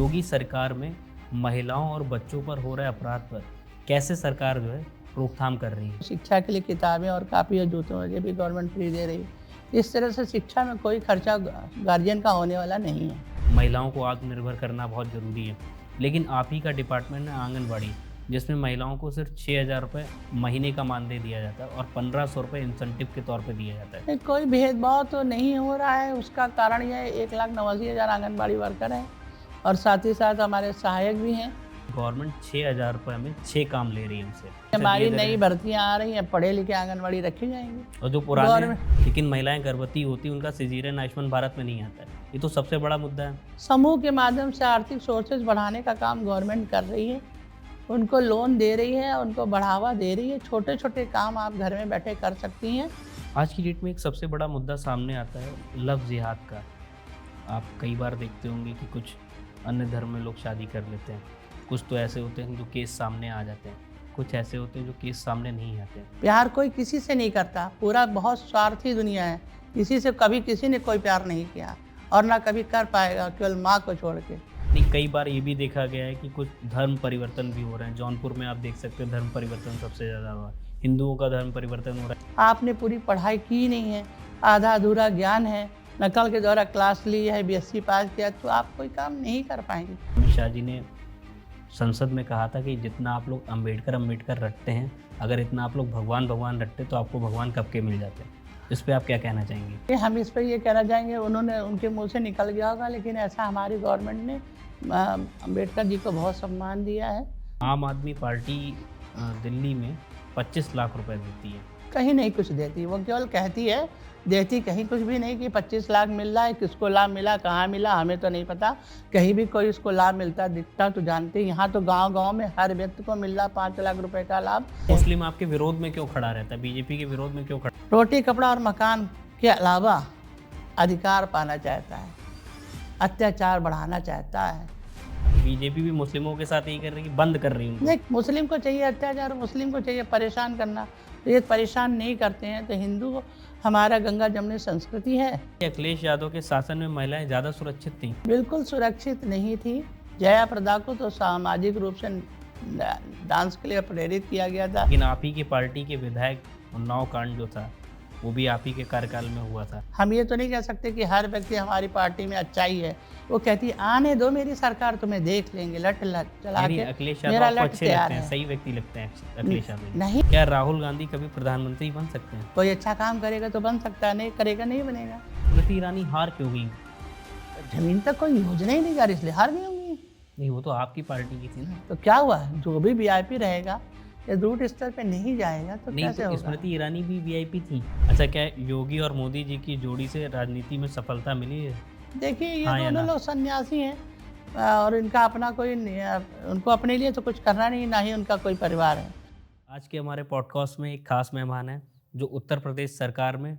योगी सरकार में महिलाओं और बच्चों पर हो रहे अपराध पर कैसे सरकार जो है रोकथाम कर रही है। शिक्षा के लिए किताबें और कापी और जूतों ये भी गवर्नमेंट फ्री दे रही है। इस तरह से शिक्षा में कोई खर्चा गार्जियन का होने वाला नहीं है। महिलाओं को आत्मनिर्भर करना बहुत ज़रूरी है, लेकिन आप ही का डिपार्टमेंट है आंगनबाड़ी, जिसमें महिलाओं को सिर्फ 6,000 रुपये महीने का मानदेय दिया जाता है और 1,500 रुपये इंसेंटिव के तौर पर दिया जाता है। कोई भेदभाव तो नहीं हो रहा है। उसका कारण यह 1,89,000 आंगनबाड़ी वर्कर हैं और साथ ही साथ हमारे सहायक भी हैं। गवर्नमेंट 6,000 रुपये में 6 काम ले रही है उनसे। हमारी नई भर्तियां आ रही हैं, पढ़े लिखे आंगनबाड़ी रखी जाएंगी। और जो पुराने हैं, लेकिन महिलाएं गर्भवती होती उनका सिजेरियन आयुष्मान भारत में नहीं आता है। ये तो सबसे बड़ा मुद्दा है। समूह के माध्यम से आर्थिक सोर्सेज बढ़ाने का काम गवर्नमेंट कर रही है। उनको लोन दे रही है, उनको बढ़ावा दे रही है। छोटे छोटे काम आप घर में बैठे कर सकती हैं। आज की डेट में एक सबसे बड़ा मुद्दा सामने आता है लव जिहाद का। आप कई बार देखते होंगे कि कुछ अन्य धर्म में लोग शादी कर लेते हैं। कुछ तो ऐसे होते हैं जो केस सामने आ जाते हैं, कुछ ऐसे होते हैं जो केस सामने नहीं आते हैं। प्यार कोई किसी से नहीं करता। पूरा बहुत स्वार्थी दुनिया है। किसी से कभी किसी ने कोई प्यार नहीं किया और ना कभी कर पाएगा, केवल माँ को छोड़ के। नहीं, कई बार ये भी देखा गया है कि कुछ धर्म परिवर्तन भी हो रहे हैं। जौनपुर में आप देख सकते हैं धर्म परिवर्तन सबसे ज़्यादा हुआ है। हिंदुओं का धर्म परिवर्तन हो रहा है। आपने पूरी पढ़ाई की नहीं है, आधा अधूरा ज्ञान है, नकल के द्वारा क्लास ली है, BSc पास किया, तो आप कोई काम नहीं कर पाएंगे। अमित शाह जी ने संसद में कहा था कि जितना आप लोग अम्बेडकर रटते हैं, अगर इतना आप लोग भगवान रटते तो आपको भगवान कब के मिल जाते। इस पर आप क्या कहना चाहेंगे? हम इस पर ये कहना चाहेंगे, उन्होंने उनके मुंह से निकल गया होगा, लेकिन ऐसा हमारी गवर्नमेंट ने अम्बेडकर जी को बहुत सम्मान दिया है। आम आदमी पार्टी दिल्ली में 25 लाख रुपए देती है। कहीं नहीं कुछ देती, वो केवल कहती है, देती कहीं कुछ भी नहीं। कि 25 लाख मिल रहा है, किसको लाभ मिला, कहाँ मिला, हमें तो नहीं पता। कहीं भी कोई इसको लाभ मिलता दिखता तो जानते। यहाँ तो गांव-गांव में हर व्यक्ति को मिल रहा 5 लाख रुपए का लाभ। मुस्लिम आपके विरोध में क्यों खड़ा रहता है? बीजेपी के विरोध में क्यों खड़ा? रोटी कपड़ा और मकान के अलावा अधिकार पाना चाहता है, अत्याचार बढ़ाना चाहता है। बीजेपी भी मुस्लिमों के साथ यही कर रही है, बंद कर रही है। नहीं, मुस्लिम को चाहिए अत्याचार, मुस्लिम को चाहिए परेशान करना। तो ये परेशान नहीं करते हैं तो हिंदू हमारा गंगा जमनी संस्कृति है। अखिलेश यादव के शासन में महिलाएं ज़्यादा सुरक्षित थीं? बिल्कुल सुरक्षित नहीं थी। जया प्रदा को तो सामाजिक रूप से डांस के लिए प्रेरित किया गया था। लेकिन आप ही की पार्टी के विधायक उन्नाव कांड जो था वो भी आप ही के कार्यकाल में हुआ था। हम ये तो नहीं कह सकते कि हर व्यक्ति हमारी पार्टी में अच्छा ही है। वो कहती है आने दो मेरी सरकार, तुम्हें देख लेंगे, लट चला के। अखिलेश मेरा यादव लट अच्छे तैयार लगते हैं, है। सही व्यक्ति लगते हैं अखिलेश यादव। नहीं, क्या राहुल गांधी कभी प्रधानमंत्री बन सकते हैं? कोई अच्छा काम करेगा तो बन सकता है, नहीं करेगा नहीं बनेगा। स्मृति ईरानी हार क्यों गई? जमीन तक कोई योजना ही नहीं कर, इसलिए हार गई होंगी। नहीं, वो तो आपकी पार्टी की थी ना। तो क्या हुआ, जो भी VIP रहेगा या रूट स्तर पे नहीं जाएगा तो नहीं, कैसे तो होगा? स्मृति ईरानी भी VIP थी। अच्छा, क्या योगी और मोदी जी की जोड़ी से राजनीति में सफलता मिली है? देखिए, ये हाँ या दोनों ना? लोग सन्यासी हैं और इनका अपना कोई उनको अपने लिए तो कुछ करना नहीं, ना ही उनका कोई परिवार है। आज के हमारे पॉडकास्ट में एक खास मेहमान है जो उत्तर प्रदेश सरकार में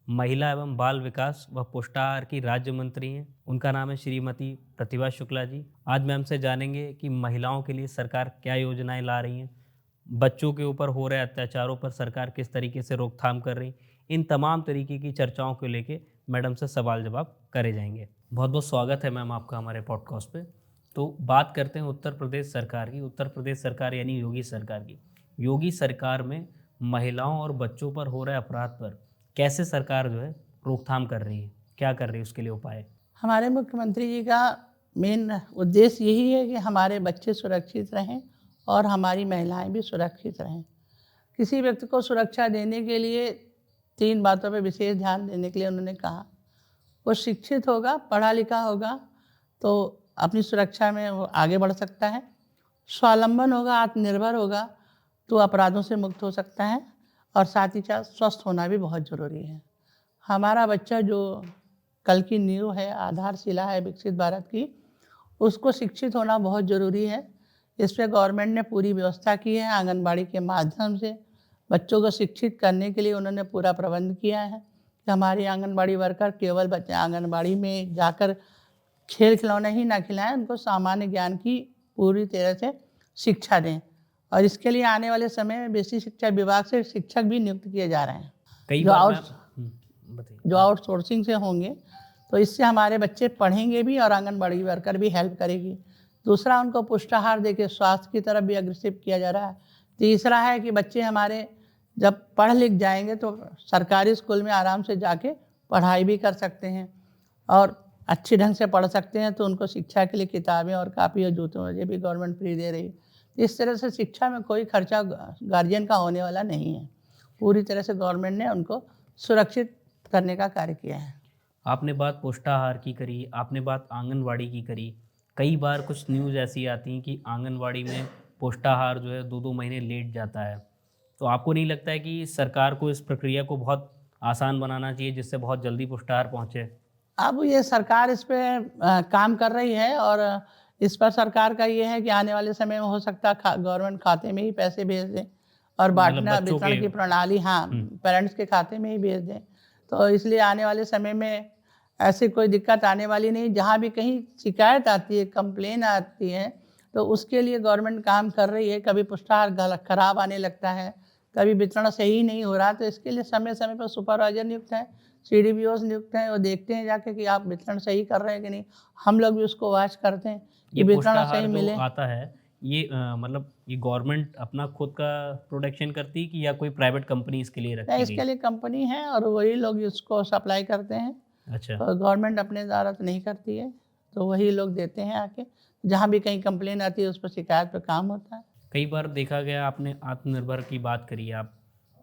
महिला एवं बाल विकास व पुष्टाहार की राज्य मंत्री हैं। उनका नाम है श्रीमती प्रतिभा शुक्ला जी। आज मैम से जानेंगे कि महिलाओं के लिए सरकार क्या योजनाएं ला रही हैं, बच्चों के ऊपर हो रहे अत्याचारों पर सरकार किस तरीके से रोकथाम कर रही, इन तमाम तरीके की चर्चाओं को लेके मैडम से सवाल जवाब करे जाएंगे। बहुत बहुत स्वागत है मैम आपका हमारे पॉडकास्ट पे। तो बात करते हैं उत्तर प्रदेश सरकार की। उत्तर प्रदेश सरकार यानी योगी सरकार की। योगी सरकार में महिलाओं और बच्चों पर हो रहे अपराध पर कैसे सरकार जो है रोकथाम कर रही है, क्या कर रही है उसके लिए उपाय? हमारे मुख्यमंत्री जी का मेन उद्देश्य यही है कि हमारे बच्चे सुरक्षित रहें और हमारी महिलाएं भी सुरक्षित रहें। किसी व्यक्ति को सुरक्षा देने के लिए 3 बातों पर विशेष ध्यान देने के लिए उन्होंने कहा। वो शिक्षित होगा, पढ़ा लिखा होगा तो अपनी सुरक्षा में वो आगे बढ़ सकता है। स्वावलंबन होगा, आत्मनिर्भर होगा तो अपराधों से मुक्त हो सकता है। और साथ ही साथ स्वस्थ होना भी बहुत ज़रूरी है। हमारा बच्चा जो कल की नींव है, आधारशिला है विकसित भारत की, उसको शिक्षित होना बहुत ज़रूरी है। इस पर गवर्नमेंट ने पूरी व्यवस्था की है। आंगनबाड़ी के माध्यम से बच्चों को शिक्षित करने के लिए उन्होंने पूरा प्रबंध किया है कि हमारी आंगनबाड़ी वर्कर केवल बच्चे आंगनबाड़ी में जाकर खेल खिलौने ही ना खिलाएं, उनको सामान्य ज्ञान की पूरी तरह से शिक्षा दें। और इसके लिए आने वाले समय में बेसिक शिक्षा विभाग से शिक्षक भी नियुक्त किए जा रहे हैं, कई जो बार आउटसोर्सिंग से होंगे। तो इससे हमारे बच्चे पढ़ेंगे भी और आंगनबाड़ी वर्कर भी हेल्प करेगी। दूसरा, उनको पुष्टाहार देके स्वास्थ्य की तरफ भी अग्रेसिव किया जा रहा है। तीसरा है कि बच्चे हमारे जब पढ़ लिख जाएंगे तो सरकारी स्कूल में आराम से जाके पढ़ाई भी कर सकते हैं और अच्छे ढंग से पढ़ सकते हैं। तो उनको शिक्षा के लिए किताबें और कापी और जूते मुझे भी गवर्नमेंट फ्री दे रही है। इस तरह से शिक्षा में कोई खर्चा गार्जियन का होने वाला नहीं है। पूरी तरह से गवर्नमेंट ने उनको सुरक्षित करने का कार्य किया है। आपने बात पुष्टाहार की करी, आपने बात आंगनवाड़ी की करी। कई बार कुछ न्यूज़ ऐसी आती हैं कि आंगनवाड़ी में पुष्टाहार जो है 2-2 महीने लेट जाता है। तो आपको नहीं लगता है कि सरकार को इस प्रक्रिया को बहुत आसान बनाना चाहिए जिससे बहुत जल्दी पुष्टाहार पहुँचे? अब ये सरकार इस पे काम कर रही है और इस पर सरकार का ये है कि आने वाले समय में हो सकता है गवर्नमेंट खाते में ही पैसे भेज दें और मतलब बांटना बच्चों वितरण के की प्रणाली पेरेंट्स के खाते में ही भेज दें। तो इसलिए आने वाले समय में ऐसी कोई दिक्कत आने वाली नहीं। जहाँ भी कहीं शिकायत आती है, कंप्लेन आती है, तो उसके लिए गवर्नमेंट काम कर रही है। कभी पुष्टाहार खराब आने लगता है, कभी वितरण सही नहीं हो रहा, तो इसके लिए समय समय पर सुपरवाइजर नियुक्त हैं, CDPOs नियुक्त हैं। वो देखते हैं जाके कि आप वितरण सही कर रहे हैं कि नहीं। हम लोग भी उसको वॉच करते हैं कि ये वितरण पुष्टाहार सही जो मिले। आता है ये मतलब ये गवर्नमेंट अपना खुद का प्रोडक्शन करती है कि या कोई प्राइवेट कंपनी इसके लिए रखी इसके गई? लिए कंपनी है और वही लोग इसको सप्लाई करते हैं। अच्छा। तो गवर्नमेंट अपने द्वारा तो नहीं करती है, तो वही लोग देते हैं आके। जहाँ भी कहीं कंप्लेन आती है उस पर शिकायत पे काम होता है। कई बार देखा गया, आपने आत्मनिर्भर की बात करी, आप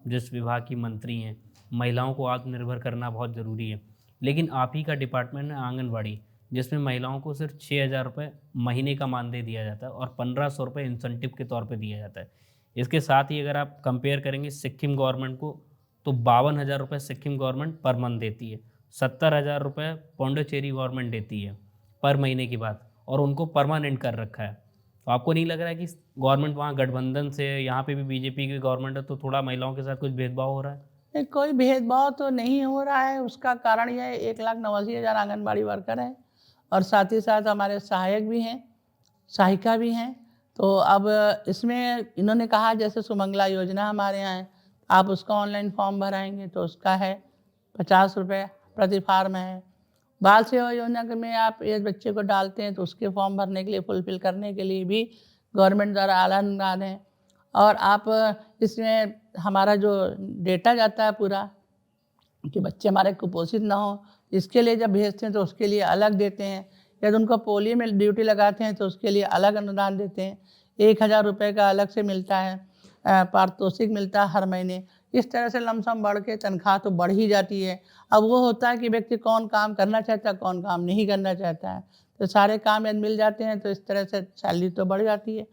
जिस विभाग की मंत्री हैं, महिलाओं को आत्मनिर्भर करना बहुत ज़रूरी है। लेकिन आप ही का डिपार्टमेंट है आंगनवाड़ी, जिसमें महिलाओं को सिर्फ 6,000 रुपये महीने का मानदेय दिया जाता है और 1,500 रुपये इंसेंटिव के तौर पे दिया जाता है। इसके साथ ही अगर आप कंपेयर करेंगे सिक्किम गवर्नमेंट को, तो 52,000 रुपये सिक्किम गवर्नमेंट पर मंथ देती है, 70,000 रुपये पौंडीचेरी गवर्नमेंट देती है पर महीने की बात, और उनको परमानेंट कर रखा है। तो आपको नहीं लग रहा है कि गवर्नमेंट वहाँ गठबंधन से, यहाँ पे भी बीजेपी की गवर्नमेंट है, तो थोड़ा महिलाओं के साथ कुछ भेदभाव हो रहा है? नहीं, कोई भेदभाव तो नहीं हो रहा है। उसका कारण यह है 1,89,000 आंगनबाड़ी वर्कर हैं और साथ ही साथ हमारे सहायक भी हैं, सहायिका भी हैं। तो अब इसमें इन्होंने कहा जैसे सुमंगला योजना हमारे यहाँ है, आप उसका ऑनलाइन फॉर्म भराएंगे तो उसका है 50 रुपये प्रति फार्म है। बाल सेवा योजना में आप एक बच्चे को डालते हैं तो उसके फॉर्म भरने के लिए, फुलफिल करने के लिए भी गवर्नमेंट द्वारा आला अनुदान है। और आप इसमें हमारा जो डेटा जाता है पूरा कि बच्चे हमारे कुपोषित ना हो, इसके लिए जब भेजते हैं तो उसके लिए अलग देते हैं। यदि उनको पोलियो में ड्यूटी लगाते हैं तो उसके लिए अलग अनुदान देते हैं। 1,000 रुपये का अलग से मिलता है, पारितोषिक मिलता है हर महीने। इस तरह से लमसम बढ़ के तनख्वाह तो बढ़ ही जाती है। अब वो होता है कि व्यक्ति कौन काम करना चाहता है, कौन काम नहीं करना चाहता है। तो सारे काम यदि मिल जाते हैं तो इस तरह से सैलरी तो बढ़ जाती है।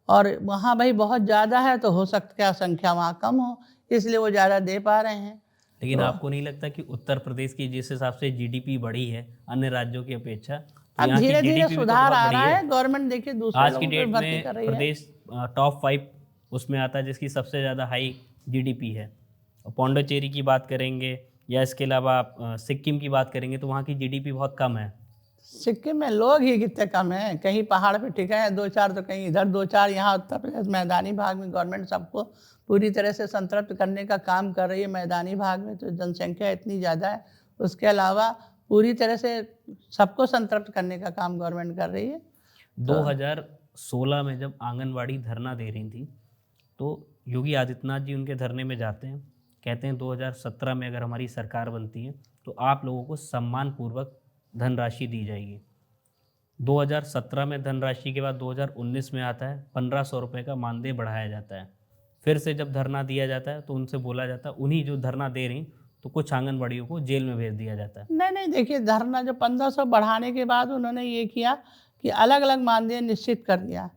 और वहाँ भाई बहुत ज़्यादा है तो हो सकता है संख्या वहाँ कम हो, इसलिए वो ज़्यादा दे पा रहे हैं। लेकिन तो आपको नहीं लगता कि उत्तर प्रदेश की जिस हिसाब से जीडीपी बढ़ी है अन्य राज्यों की अपेक्षा, तो अब यहाँ की धीरे धीरे जीडीपी भी तो सुधार बहुत आ बढ़ी रहा है? है। गवर्नमेंट देखिए दूसरे आज की लोगों को डेट भी भर्ती में कर रही है। प्रदेश टॉप 5 उसमें आता है जिसकी सबसे ज़्यादा हाई जीडीपी है। पौंडीचेरी की बात करेंगे या इसके अलावा आप सिक्किम की बात करेंगे तो वहाँ की जीडीपी बहुत कम है। सिक्किम में लोग ही कितने कम हैं, कहीं पहाड़ पे टिके हैं 2-4 तो कहीं इधर 2-4। यहाँ उत्तर प्रदेश मैदानी भाग में गवर्नमेंट सबको पूरी तरह से संतृप्त करने का काम कर रही है। मैदानी भाग में तो जनसंख्या इतनी ज़्यादा है, उसके अलावा पूरी तरह से सबको संतृप्त करने का काम गवर्नमेंट कर रही है। 2016 में जब आंगनवाड़ी धरना दे रही थी तो योगी आदित्यनाथ जी उनके धरने में जाते हैं, कहते हैं 2017 में अगर हमारी सरकार बनती है तो आप लोगों को सम्मानपूर्वक धनराशि दी जाएगी। 2017 में धनराशि के बाद 2019 में आता है 1,500 रुपये का मानदेय बढ़ाया जाता है। फिर से जब धरना दिया जाता है तो उनसे बोला जाता है, उन्हीं जो धरना दे रही तो कुछ आंगनबाड़ियों को जेल में भेज दिया जाता है। नहीं देखिए, धरना जो 1500 बढ़ाने के बाद उन्होंने ये किया कि अलग अलग मानदेय निश्चित कर दिया।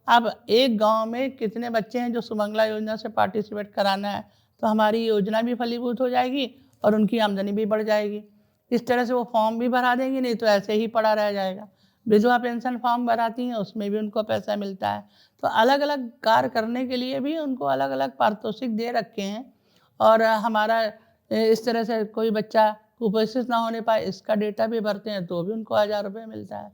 अब एक गांव में कितने बच्चे हैं जो सुमंगला योजना से पार्टिसिपेट कराना है, तो हमारी योजना भी फलीभूत हो जाएगी और उनकी आमदनी भी बढ़ जाएगी। इस तरह से वो फॉर्म भी भरा देंगे, नहीं तो ऐसे ही पड़ा रह जाएगा। विधवा पेंशन फॉर्म भराती हैं, उसमें भी उनको पैसा मिलता है। तो अलग अलग कार्य करने के लिए भी उनको अलग अलग पारितोषिक दे रखे हैं। और हमारा इस तरह से कोई बच्चा कुपोषित ना होने पाए इसका डेटा भी भरते हैं तो भी उनको 1,000 रुपये मिलता है।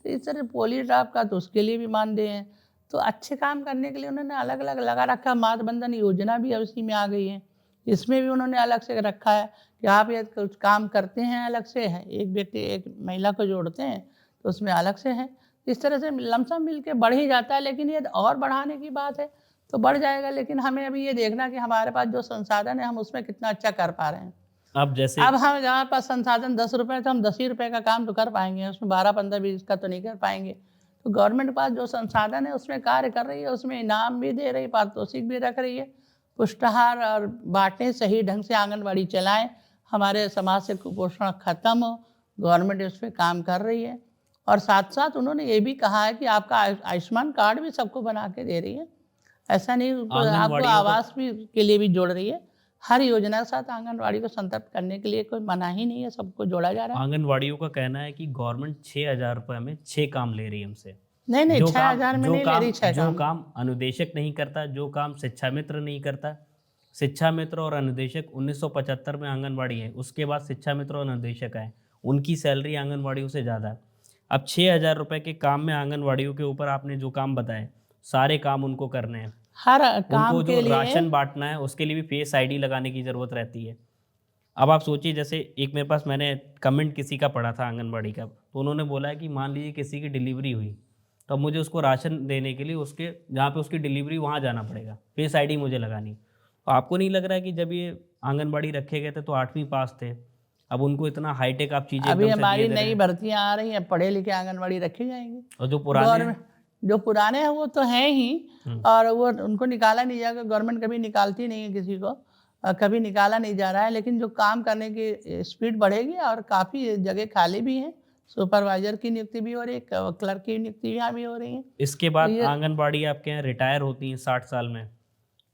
तो इस तरह पोलियो ड्रॉप का तो उसके लिए भी मानदेय हैं। तो अच्छे काम करने के लिए उन्होंने अलग अलग लगा रखा। मातृ बंधन योजना भी अब इसी में आ गई है। इसमें भी उन्होंने अलग से रखा है कि आप ये कुछ काम करते हैं अलग से है, एक व्यक्ति एक महिला को जोड़ते हैं तो उसमें अलग से है। इस तरह से लमसम मिल के बढ़ ही जाता है, लेकिन ये और बढ़ाने की बात है तो बढ़ जाएगा, लेकिन हमें अभी ये देखना कि हमारे पास जो संसाधन है हम उसमें कितना अच्छा कर पा रहे हैं। अब जैसे अब हम जहाँ पास संसाधन 10 रुपये तो हम 10 ही रुपये का काम तो कर पाएंगे, उसमें 12, 15, 20 का तो नहीं कर पाएंगे। तो गवर्नमेंट के पास जो संसाधन है उसमें कार्य कर रही है, उसमें इनाम भी दे रही है, पारितोषिक भी रख रही है, पुष्टाहार और बांटें, सही ढंग से आंगनबाड़ी चलाएं, हमारे समाज से कुपोषण खत्म हो, गवर्नमेंट इस पर काम कर रही है। और साथ साथ उन्होंने ये भी कहा है कि आपका आयुष्मान कार्ड भी सबको बना के दे रही है, ऐसा नहीं आपको आंगनवाड़ियों आवास भी के लिए भी जोड़ रही है। हर योजना के साथ आंगनवाड़ी को संतृप्त करने के लिए कोई मना ही नहीं है, सबको जोड़ा जा रहा है। आंगनवाड़ियों का कहना है कि गवर्नमेंट 6,000 रुपये में 6 काम ले रही है हमसे। नहीं नहीं, जो 6,000 में नहीं ले रही, 6 जो काम। काम अनुदेशक नहीं करता, जो काम शिक्षा मित्र नहीं करता। शिक्षा मित्र और अनुदेशक 1975 में आंगनवाड़ी है, उसके बाद शिक्षा मित्र और अनुदेशक आए, उनकी सैलरी आंगनवाड़ियों से ज़्यादा है। अब 6,000 रुपये के काम में आंगनवाड़ियों के ऊपर आपने जो काम बताए, सारे काम उनको करने हैं। हर काम उनको के जो लिए राशन बांटना है उसके लिए भी फेस आईडी लगाने की ज़रूरत रहती है। अब आप सोचिए, जैसे एक मेरे पास मैंने कमेंट किसी का पढ़ा था आंगनबाड़ी का, तो उन्होंने बोला है कि मान लीजिए किसी की डिलीवरी हुई, तो अब मुझे उसको राशन देने के लिए उसके जहाँ पे उसकी डिलीवरी वहाँ जाना पड़ेगा, फेस आईडी मुझे लगानी। तो आपको नहीं लग रहा है कि जब ये आंगनबाड़ी रखे गए थे तो 8वीं पास थे, अब उनको इतना हाईटेक आप चीज़ें अभी एकदम से हमारी दिए दे रहे नई हैं। भर्तियां आ रही हैं, पढ़े लिखे आंगनबाड़ी रखे जाएंगे। और जो पुराने हैं, जो पुराने हैं वो तो हैं ही, और वो उनको निकाला नहीं जाएगा, गवर्नमेंट कभी निकालती नहीं है किसी को, कभी निकाला नहीं जा रहा है। लेकिन जो काम करने की स्पीड बढ़ेगी और काफ़ी जगह खाली भी हैं, सुपरवाइजर की नियुक्ति भी हो रही है, क्लर्क की नियुक्ति यहाँ भी हो रही है। इसके बाद ये- आंगनबाड़ी आपके यहाँ रिटायर होती हैं 60 साल में,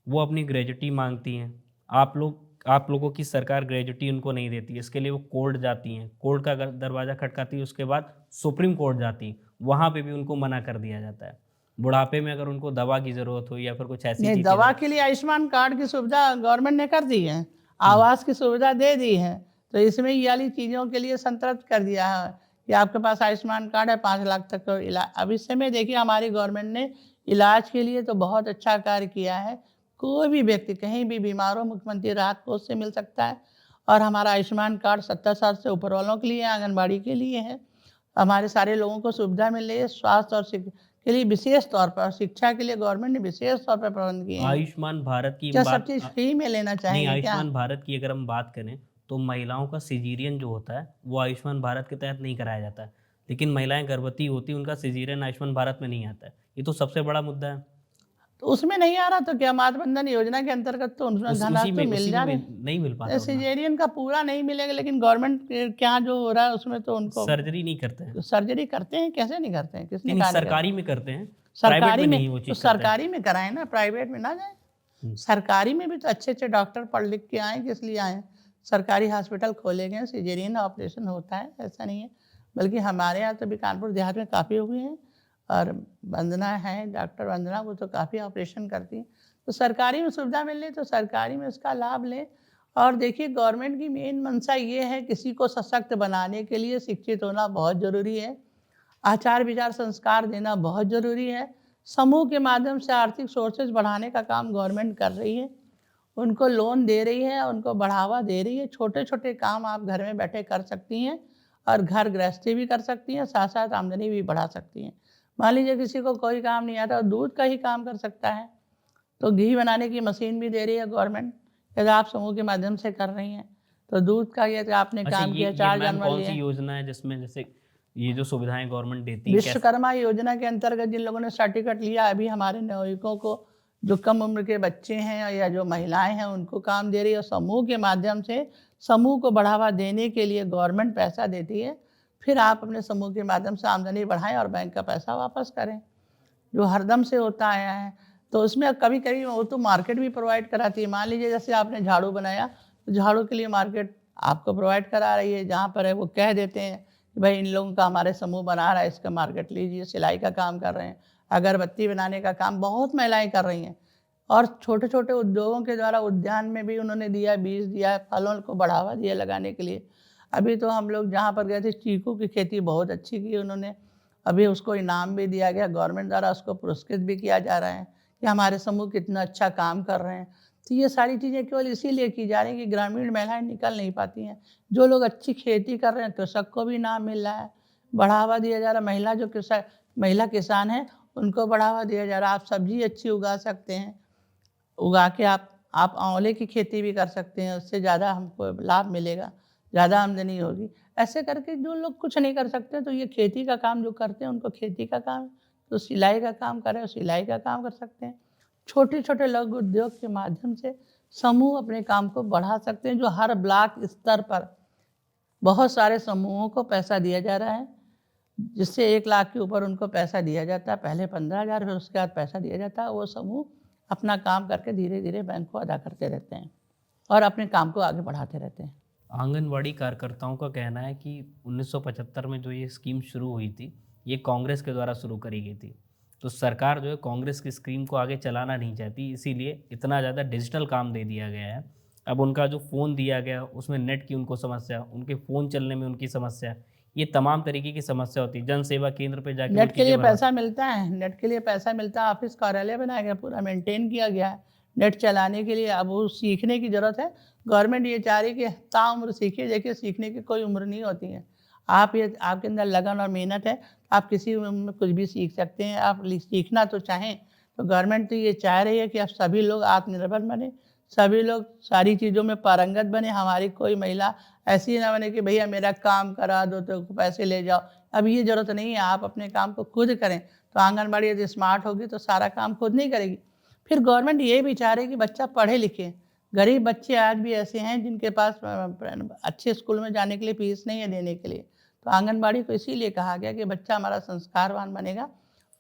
वो अपनी ग्रेजुटी मांगती हैं। आप लोगों की सरकार ग्रेजुटी उनको नहीं देती, इसके लिए वो कोर्ट जाती हैं, कोर्ट का दरवाज़ा खटकाती है, उसके बाद सुप्रीम कोर्ट जाती, वहाँ पे भी उनको मना कर दिया जाता है। बुढ़ापे में अगर उनको दवा की ज़रूरत हो या फिर कुछ ऐसी नहीं, चीज़ दवा के लिए आयुष्मान कार्ड की सुविधा गवर्नमेंट ने कर दी है, आवास की सुविधा दे दी है, तो इसमें ये वाली चीज़ों के लिए संतृप्त कर दिया है कि आपके पास आयुष्मान कार्ड है, 5 लाख तक का इलाज। अब इस समय देखिए हमारी गवर्नमेंट ने इलाज के लिए तो बहुत अच्छा कार्य किया है, कोई भी व्यक्ति कहीं भी बीमार हो मुख्यमंत्री राहत कोष से मिल सकता है। और हमारा आयुष्मान कार्ड 70 साल से ऊपर वालों के लिए, आंगनबाड़ी के लिए है, हमारे सारे लोगों को सुविधा मिल रही है। स्वास्थ्य और के लिए विशेष तौर पर, शिक्षा के लिए गवर्नमेंट ने विशेष तौर पर प्रबंध किए हैं। आयुष्मान भारत की क्या सब बात चीज़ फ्री में लेना नहीं, चाहेंगे क्या? आयुष्मान भारत की अगर हम बात करें तो महिलाओं का सिजेरियन जो होता है वो आयुष्मान भारत के तहत नहीं कराया जाता है, लेकिन महिलाएं गर्भवती होती हैं, उनका सिजेरियन आयुष्मान भारत में नहीं आता है। ये तो सबसे बड़ा मुद्दा है। तो उसमें नहीं आ रहा तो क्या मातृ बंधन योजना के अंतर्गत तो उनमें धनराशि तो मिल जा रही नहीं मिल पाता है। उतना। सिजेरियन का पूरा नहीं मिलेगा, लेकिन गवर्नमेंट के क्या जो हो रहा है उसमें तो उनको सर्जरी नहीं करते हैं। सर्जरी करते हैं, कैसे नहीं करते हैं, किसने नहीं, कहा नहीं करते? सरकारी में करते हैं, प्राइवेट सरकारी में में नहीं वो तो चीज़ करते हैं। सरकारी में कराएं ना, प्राइवेट में ना जाए। सरकारी में भी तो अच्छे अच्छे डॉक्टर पढ़ लिख के आए, किस लिए आए? सरकारी हॉस्पिटल खोले गए, सिजेरियन ऑपरेशन होता है, ऐसा नहीं है। बल्कि हमारे यहाँ तो भी कानपुर देहात में काफ़ी हुए हैं, और वंदना है, डॉक्टर वंदना, वो तो काफ़ी ऑपरेशन करती हैं। तो सरकारी में सुविधा मिल रही तो सरकारी में उसका लाभ लें। और देखिए गवर्नमेंट की मेन मंशा ये है, किसी को सशक्त बनाने के लिए शिक्षित होना बहुत ज़रूरी है, आचार विचार संस्कार देना बहुत ज़रूरी है। समूह के माध्यम से आर्थिक सोर्सेज बढ़ाने का काम गवर्नमेंट कर रही है, उनको लोन दे रही है, उनको बढ़ावा दे रही है। छोटे छोटे काम आप घर में बैठे कर सकती हैं और घर गृहस्थी भी कर सकती हैं, साथ साथ आमदनी भी बढ़ा सकती हैं। मान लीजिए किसी को कोई काम नहीं आता और दूध का ही काम कर सकता है, तो घी बनाने की मशीन भी दे रही है गवर्नमेंट, यदि आप समूह के माध्यम से कर रही हैं। तो दूध का ये आपने काम किया, 4 मैम जानवर कौन सी लिए। योजना है जिसमें जैसे ये जो सुविधाएं गवर्नमेंट देती है, विश्वकर्मा योजना के अंतर्गत जिन लोगों ने सर्टिफिकेट लिया, अभी हमारे नवयुवकों को, जो कम उम्र के बच्चे हैं या जो महिलाएं हैं, उनको काम दे रही है। और समूह के माध्यम से समूह को बढ़ावा देने के लिए गवर्नमेंट पैसा देती है, फिर आप अपने समूह के माध्यम से आमदनी बढ़ाएं और बैंक का पैसा वापस करें, जो हरदम से होता आया है। तो उसमें कभी कभी वो तो मार्केट भी प्रोवाइड कराती है। मान लीजिए जैसे आपने झाड़ू बनाया, तो झाड़ू के लिए मार्केट आपको प्रोवाइड करा रही है, जहाँ पर है वो कह देते हैं कि भाई इन लोगों का हमारे समूह बना रहा है, इसका मार्केट लीजिए। सिलाई का काम कर रहे हैं, अगरबत्ती बनाने का काम बहुत महिलाएं कर रही हैं। और छोटे छोटे उद्योगों के द्वारा उद्यान में भी उन्होंने दिया, बीज दिया, फलों को बढ़ावा दिया लगाने के लिए। अभी तो हम लोग जहाँ पर गए थे, चीकू की खेती बहुत अच्छी की उन्होंने, अभी उसको इनाम भी दिया गया, गवर्नमेंट द्वारा उसको पुरस्कृत भी किया जा रहा है कि हमारे समूह कितना अच्छा काम कर रहे हैं। तो ये सारी चीज़ें केवल इसीलिए की जा रही हैं कि ग्रामीण महिलाएं निकल नहीं पाती हैं। जो लोग अच्छी खेती कर रहे हैं, कृषक को भी इनाम मिल रहा है, बढ़ावा दिया जा रहा है। महिला किसान हैं, उनको बढ़ावा दिया जा रहा है। आप सब्जी अच्छी उगा सकते हैं, उगा के आप आंवले की खेती भी कर सकते हैं, उससे ज़्यादा हमको लाभ मिलेगा, ज़्यादा आमदनी होगी। ऐसे करके जो लोग कुछ नहीं कर सकते, तो ये खेती का काम जो करते हैं, उनको खेती का काम, तो सिलाई का काम करें, सिलाई का काम कर सकते हैं। छोटे-छोटे लघु उद्योग के माध्यम से समूह अपने काम को बढ़ा सकते हैं, जो हर ब्लॉक स्तर पर बहुत सारे समूहों को पैसा दिया जा रहा है, जिससे 1 लाख के ऊपर उनको पैसा दिया जाता है। पहले 15,000, फिर उसके बाद पैसा दिया जाता है। वो समूह अपना काम करके धीरे-धीरे बैंक को अदा करते रहते हैं और अपने काम को आगे बढ़ाते रहते हैं। आंगनवाड़ी कार्यकर्ताओं का कहना है कि 1975 में जो ये स्कीम शुरू हुई थी, ये कांग्रेस के द्वारा शुरू करी गई थी। तो सरकार जो है कांग्रेस की स्कीम को आगे चलाना नहीं चाहती, इसीलिए इतना ज़्यादा डिजिटल काम दे दिया गया है। अब उनका जो फ़ोन दिया गया उसमें नेट की उनको समस्या, उनके फ़ोन चलने में उनकी समस्या, ये तमाम तरीके की समस्या होती है। जन सेवा केंद्र पे जाके वो नेट के चीज़ें लिए बना। पैसा मिलता है, नेट के लिए पैसा मिलता है, ऑफ़िस कार्यालय बनाया गया, पूरा मेंटेन किया गया है। नेट चलाने के लिए अब वो सीखने की ज़रूरत है। गवर्नमेंट ये चाह रही है कि ताउम्र सीखिए। देखिए, सीखने की कोई उम्र नहीं होती है। आपके अंदर लगन और मेहनत है, आप किसी उम्र में कुछ भी सीख सकते हैं। आप सीखना तो चाहें, तो गवर्नमेंट तो ये चाह रही है कि अब सभी लोग आत्मनिर्भर बने, सभी लोग सारी चीज़ों में पारंगत बने। हमारी कोई महिला ऐसी ना बने कि भैया मेरा काम करा दो तो पैसे ले जाओ। अब ये ज़रूरत नहीं है, आप अपने काम को खुद करें। तो आंगनबाड़ी यदि स्मार्ट होगी तो सारा काम खुद नहीं करेगी। फिर गवर्नमेंट ये भी चाह रही है कि बच्चा पढ़े लिखे। गरीब बच्चे आज भी ऐसे हैं जिनके पास अच्छे स्कूल में जाने के लिए फ़ीस नहीं है देने के लिए। तो आंगनबाड़ी को इसीलिए कहा गया कि बच्चा हमारा संस्कारवान बनेगा,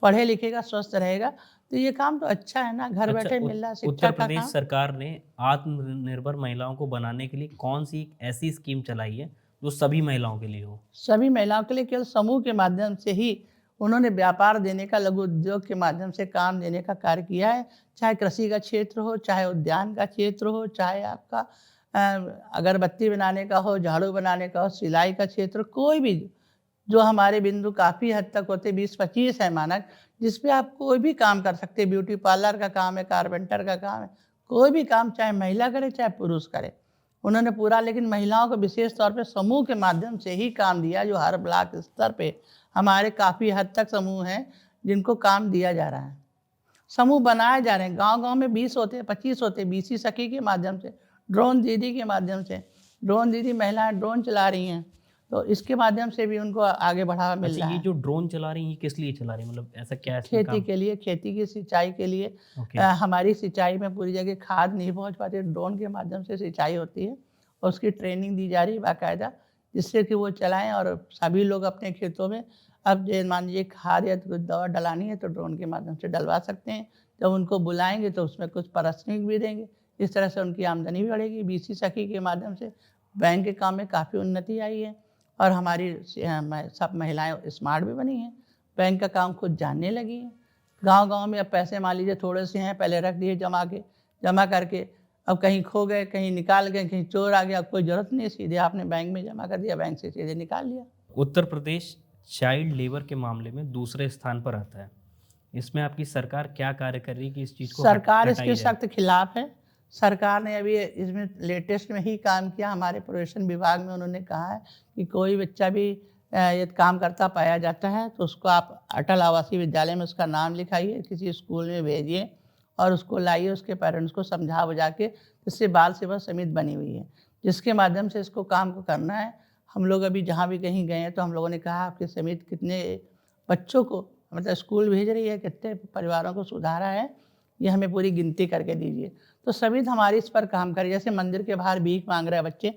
पढ़े लिखेगा, स्वस्थ रहेगा। तो ये काम तो अच्छा है ना, घर अच्छा, बैठे मिल रहा है शिक्षा उत्तर का प्रदेश काम। सरकार ने आत्मनिर्भर महिलाओं को बनाने के लिए कौन सी ऐसी स्कीम चलाई है जो सभी महिलाओं के लिए हो? सभी महिलाओं के लिए केवल समूह के माध्यम से ही उन्होंने व्यापार देने का, लघु उद्योग के माध्यम से काम देने का कार्य किया है। चाहे कृषि का क्षेत्र हो, चाहे उद्यान का क्षेत्र हो, चाहे आपका अगरबत्ती बनाने का हो, झाड़ू बनाने का हो, सिलाई का क्षेत्र, कोई भी जो हमारे बिंदु काफ़ी हद तक होते 20-25 है मानक, जिस पे आप कोई भी काम कर सकते हैं। ब्यूटी पार्लर का काम है, कारपेंटर का काम है, कोई भी काम चाहे महिला करे चाहे पुरुष करे। उन्होंने पूरा, लेकिन महिलाओं को विशेष तौर पे समूह के माध्यम से ही काम दिया, जो हर ब्लॉक स्तर पे हमारे काफ़ी हद तक समूह हैं जिनको काम दिया जा रहा है। समूह बनाए जा रहे हैं, गांव-गांव में 20 होते हैं, 25 होते हैं, बीसी सखी के माध्यम से, ड्रोन दीदी के माध्यम से। ड्रोन दीदी महिलाएं ड्रोन चला रही हैं, तो इसके माध्यम से भी उनको आगे बढ़ावा मिल अच्छा, रहा ये है। जो ड्रोन चला रही हैं ये किस लिए चला रही हैं, मतलब ऐसा क्या है इसमें खेती काम? के लिए, खेती की सिंचाई के लिए। ओके। हमारी सिंचाई में पूरी जगह खाद नहीं पहुंच पाती, ड्रोन के माध्यम से सिंचाई होती है और उसकी ट्रेनिंग दी जा रही है बाकायदा, जिससे कि वो चलाएं और सभी लोग अपने खेतों में, अब मान लीजिए खाद या तो कुछ दवा डलानी है तो ड्रोन के माध्यम से डलवा सकते हैं। जब उनको बुलाएंगे तो उसमें कुछ पारिश्रमिक भी देंगे, इस तरह से उनकी आमदनी भी बढ़ेगी। बीसी सखी के माध्यम से बैंक के काम में काफ़ी उन्नति आई है और हमारी सब महिलाएं स्मार्ट भी बनी हैं, बैंक का काम खुद जानने लगी हैं। गांव-गांव में अब पैसे मान लीजिए थोड़े से हैं, पहले रख दिए जमा करके, अब कहीं खो गए, कहीं निकाल गए, कहीं चोर आ गया, अब कोई ज़रूरत नहीं, सीधे आपने बैंक में जमा कर दिया, बैंक से सीधे निकाल लिया। उत्तर प्रदेश चाइल्ड लेबर के मामले में दूसरे स्थान पर आता है। इसमें आपकी सरकार क्या कार्य कर रही है कि इस चीज़ को सरकार हटाई इसके जाए? सख्त खिलाफ है। सरकार ने अभी इसमें लेटेस्ट में ही काम किया, हमारे प्रोबेशन विभाग में उन्होंने कहा है कि कोई बच्चा भी ये काम करता पाया जाता है तो उसको आप अटल आवासीय विद्यालय में उसका नाम लिखाइए, किसी स्कूल में भेजिए और उसको लाइए, उसके पेरेंट्स को समझा बुझा के। इससे बाल सेवा समिति बनी हुई है, जिसके माध्यम से इसको काम को करना है। हम लोग अभी जहाँ भी कहीं गए हैं तो हम लोगों ने कहा आपकी समिति कितने बच्चों को, मतलब स्कूल भेज रही है, कितने परिवारों को सुधारा है, ये हमें पूरी गिनती करके दीजिए। तो समिति हमारी इस पर काम करे। जैसे मंदिर के बाहर भीख मांग रहे हैं बच्चे,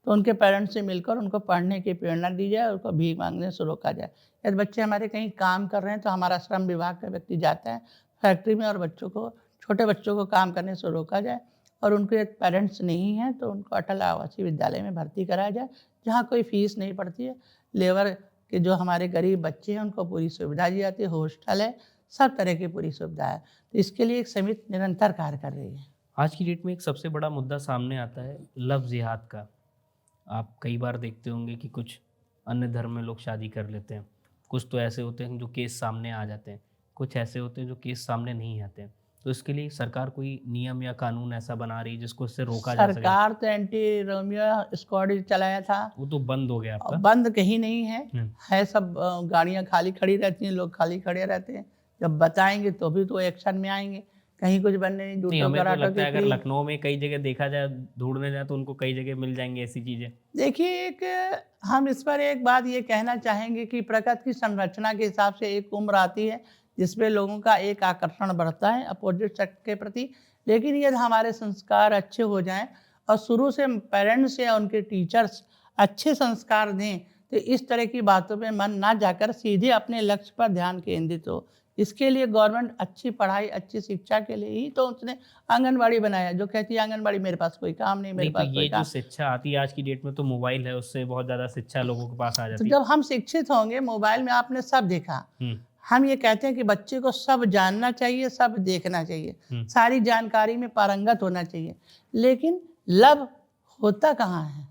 तो उनके पेरेंट्स से मिलकर उनको पढ़ने की प्रेरणा दी जाए और उनको भीख मांगने से रोका जाए। यदि बच्चे हमारे कहीं काम कर रहे हैं तो हमारा श्रम विभाग का व्यक्ति जाता है फैक्ट्री में और छोटे बच्चों को काम करने से रोका जाए और उनके पेरेंट्स नहीं हैं तो उनको अटल आवासीय विद्यालय में भर्ती कराया जाए, जहाँ कोई फीस नहीं पड़ती है। लेबर के जो हमारे गरीब बच्चे हैं उनको पूरी सुविधा दी जाती है, हॉस्टल है, सब तरह की पूरी सुविधा है। तो इसके लिए एक समिति निरंतर कार्य कर रही है। आज की डेट में एक सबसे बड़ा मुद्दा सामने आता है लव जिहाद का। आप कई बार देखते होंगे कि कुछ अन्य धर्म में लोग शादी कर लेते हैं, कुछ तो ऐसे होते हैं जो केस सामने आ जाते हैं, कुछ ऐसे होते हैं जो केस सामने नहीं आते हैं। तो इसके लिए सरकार कोई नियम या कानून ऐसा बना रही है जिसको इससे रोका जा सके? सरकार तो एंटी रोमियो स्क्वाड चलाया था, वो तो बंद हो गया और आपका। बंद कहीं नहीं है। हम्म। है सब गाड़ियाँ खाली खड़ी रहती हैं, लोग खाली खड़े रहते हैं। जब बताएंगे तो भी तो एक्शन में आएंगे। कहीं कुछ बनने नहीं, नहीं, जूटो हमें तो कराटो लगता की है अगर फ्री। लखनऊ में कई जगह देखा जाए, ढूंढने जाए तो उनको कई जगह मिल जाएंगी ऐसी चीजें। देखिए, एक हम इस पर एक बात ये कहना चाहेंगे कि प्रकृति की संरचना के हिसाब से एक उम्र आती है जिसमें लोगों का एक आकर्षण बढ़ता है अपोजिट सेक्स के प्रति। लेकिन यदि हमारे संस्कार अच्छे हो जाएं और शुरू से पेरेंट्स या उनके टीचर्स अच्छे संस्कार दें, तो इस तरह की बातों पे मन ना जाकर सीधे अपने लक्ष्य पर ध्यान केंद्रित हो। इसके लिए गवर्नमेंट अच्छी पढ़ाई, अच्छी शिक्षा के लिए ही तो उसने आंगनबाड़ी बनाया। जो कहती है आंगनबाड़ी मेरे पास कोई काम नहीं, मेरे नहीं, तो पास कोई ये जो काम। शिक्षा आती है आज की डेट में, तो मोबाइल है, उससे बहुत ज्यादा शिक्षा लोगों के पास आ तो जाती है। जब हम शिक्षित होंगे, मोबाइल में आपने सब देखा। हम ये कहते हैं कि बच्चे को सब जानना चाहिए, सब देखना चाहिए, सारी जानकारी में पारंगत होना चाहिए। लेकिन लव होता कहाँ है?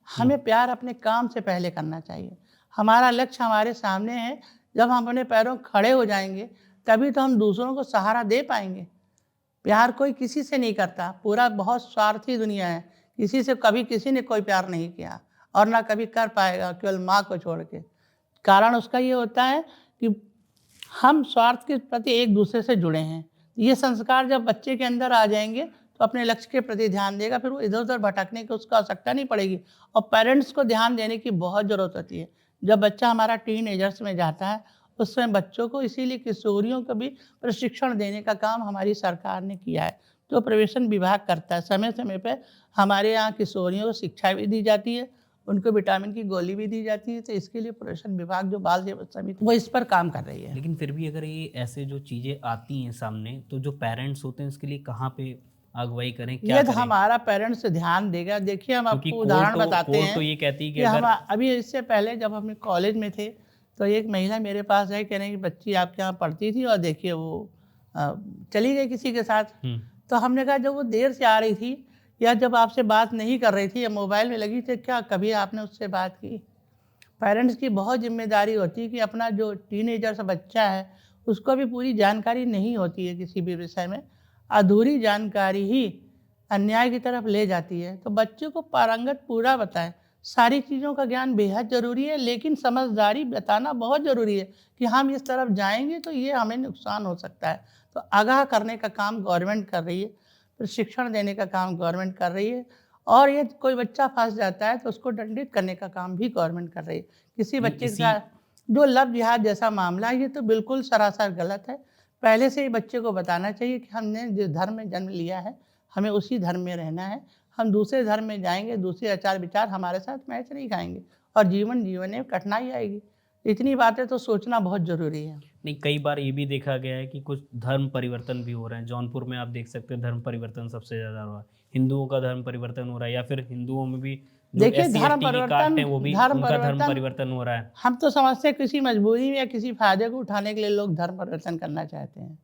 हमें प्यार अपने काम से पहले करना चाहिए। हमारा लक्ष्य हमारे सामने है। जब हम अपने पैरों खड़े हो जाएंगे तभी तो हम दूसरों को सहारा दे पाएंगे। प्यार कोई किसी से नहीं करता, पूरा बहुत स्वार्थी दुनिया है। किसी से कभी किसी ने कोई प्यार नहीं किया और ना कभी कर पाएगा, केवल माँ को छोड़ के। कारण उसका ये होता है कि हम स्वार्थ के प्रति एक दूसरे से जुड़े हैं। ये संस्कार जब बच्चे के अंदर आ जाएंगे तो अपने लक्ष्य के प्रति ध्यान देगा, फिर वो इधर उधर भटकने की उसको आवश्यकता नहीं पड़ेगी। और पेरेंट्स को ध्यान देने की बहुत ज़रूरत होती है। जब बच्चा हमारा टीनएजर्स में जाता है, उसमें बच्चों को, इसीलिए किशोरियों को भी प्रशिक्षण देने का काम हमारी सरकार ने किया है, जो प्रवेशन विभाग करता है। समय समय पर हमारे यहाँ किशोरियों को शिक्षा भी दी जाती है, उनको विटामिन की गोली भी दी जाती है। तो इसके लिए प्रवेशन विभाग, जो बाल सेवा समिति, वो इस पर काम कर रही है। लेकिन फिर भी अगर ये ऐसे जो चीजें आती हैं सामने, तो जो पेरेंट्स होते हैं इसके लिए कहाँ पे अगुवाई करें, क्या यदि करें? हमारा पेरेंट्स ध्यान देगा, देखिए हम क्योंकि आपको उदाहरण बताते हैं तो ये कहती है कि कि हम अगर अभी इससे पहले जब हम कॉलेज में थे तो एक महिला मेरे पास आई, कह रही कि बच्ची आपके यहाँ पढ़ती थी और देखिए वो चली गई किसी के साथ। तो हमने कहा जब वो देर से आ रही थी या जब आपसे बात नहीं कर रही थी या मोबाइल में लगी थी, क्या कभी आपने उससे बात की? पेरेंट्स की बहुत जिम्मेदारी होती है कि अपना जो टीनेजर्स बच्चा है उसको भी पूरी जानकारी नहीं होती है किसी भी विषय में। अधूरी जानकारी ही अन्याय की तरफ ले जाती है। तो बच्चे को पारंगत पूरा बताएं। सारी चीज़ों का ज्ञान बेहद ज़रूरी है, लेकिन समझदारी बताना बहुत ज़रूरी है कि हम इस तरफ जाएंगे तो ये हमें नुकसान हो सकता है। तो आगाह करने का काम गवर्नमेंट कर रही है, प्रशिक्षण देने का काम गवर्नमेंट कर रही है, और यदि कोई बच्चा फंस जाता है तो उसको दंडित करने का काम भी गवर्नमेंट कर रही है। किसी बच्चे के साथ जो लव जिहाद जैसा मामला है, ये तो बिल्कुल सरासर गलत है। पहले से ही बच्चे को बताना चाहिए कि हमने जिस धर्म में जन्म लिया है हमें उसी धर्म में रहना है। हम दूसरे धर्म में जाएंगे, दूसरे आचार विचार हमारे साथ मैच नहीं खाएंगे और जीवन में कठिनाई आएगी। इतनी बातें तो सोचना बहुत ज़रूरी है। नहीं, कई बार ये भी देखा गया है कि कुछ धर्म परिवर्तन भी हो रहे हैं। जौनपुर में आप देख सकते हैं धर्म परिवर्तन सबसे ज़्यादा हो रहा है। हिंदुओं का धर्म परिवर्तन हो रहा है, या फिर हिंदुओं में भी जो देखिए, SC धर्म ST की कास्ट है वो भी धर्म उनका धर्म परिवर्तन परिवर्तन हो रहा है। हम तो समझते हैं किसी मजबूरी में या किसी फायदे को उठाने के लिए लोग धर्म परिवर्तन करना चाहते हैं,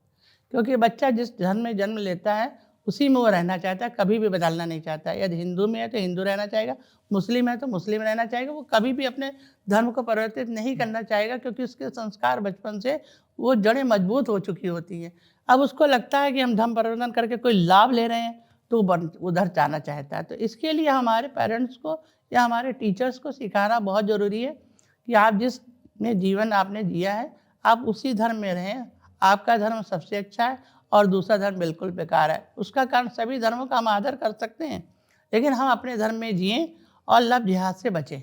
क्योंकि बच्चा जिस धर्म में जन्म लेता है उसी में वो रहना चाहता है, कभी भी बदलना नहीं चाहता है। यदि हिंदू में है तो हिंदू रहना चाहेगा, मुस्लिम है तो मुस्लिम रहना चाहेगा। वो कभी भी अपने धर्म को परिवर्तित नहीं करना चाहेगा, क्योंकि उसके संस्कार बचपन से वो जड़ें मजबूत हो चुकी होती हैं। अब उसको लगता है कि हम धर्म परिवर्तन करके कोई लाभ ले रहे हैं तो उधर जाना चाहता है। तो इसके लिए हमारे पेरेंट्स को या हमारे टीचर्स को सिखाना बहुत ज़रूरी है कि आप जिस में जीवन आपने जिया है आप उसी धर्म में रहें। आपका धर्म सबसे अच्छा है और दूसरा धर्म बिल्कुल बेकार है। उसका कारण सभी धर्मों का हम आदर कर सकते हैं, लेकिन हम अपने धर्म में जिएं और लव जिहाद से बचें।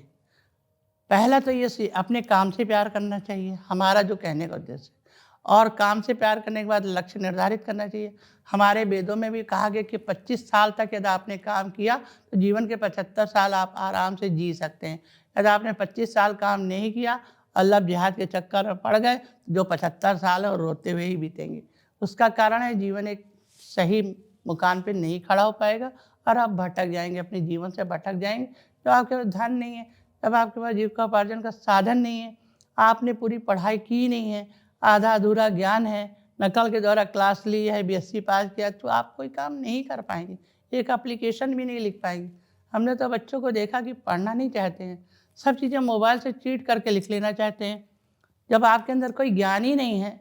पहला तो ये अपने काम से प्यार करना चाहिए, हमारा जो कहने का उद्देश्य है। और काम से प्यार करने के बाद लक्ष्य निर्धारित करना चाहिए। हमारे वेदों में भी कहा गया कि 25 साल तक यदि आपने काम किया तो जीवन के 75 साल आप आराम से जी सकते हैं। यदि आपने 25 साल काम नहीं किया और लव जिहाद के चक्कर में पड़ गए, जो 75 साल है और रोते हुए ही बीतेंगे। उसका कारण है जीवन एक सही मुकाम पे नहीं खड़ा हो पाएगा और आप भटक जाएंगे, अपने जीवन से भटक जाएंगे। जब आपके पास धन नहीं है, जब आपके पास जीविकोपार्जन का साधन नहीं है, आपने पूरी पढ़ाई की नहीं है, आधा अधूरा ज्ञान है, नकल के द्वारा क्लास ली है, BSc पास किया, तो आप कोई काम नहीं कर पाएंगे, एक एप्लीकेशन भी नहीं लिख पाएंगे। हमने तो बच्चों को देखा कि पढ़ना नहीं चाहते हैं, सब चीज़ें मोबाइल से चीट करके लिख लेना चाहते हैं। जब आपके अंदर कोई ज्ञान ही नहीं है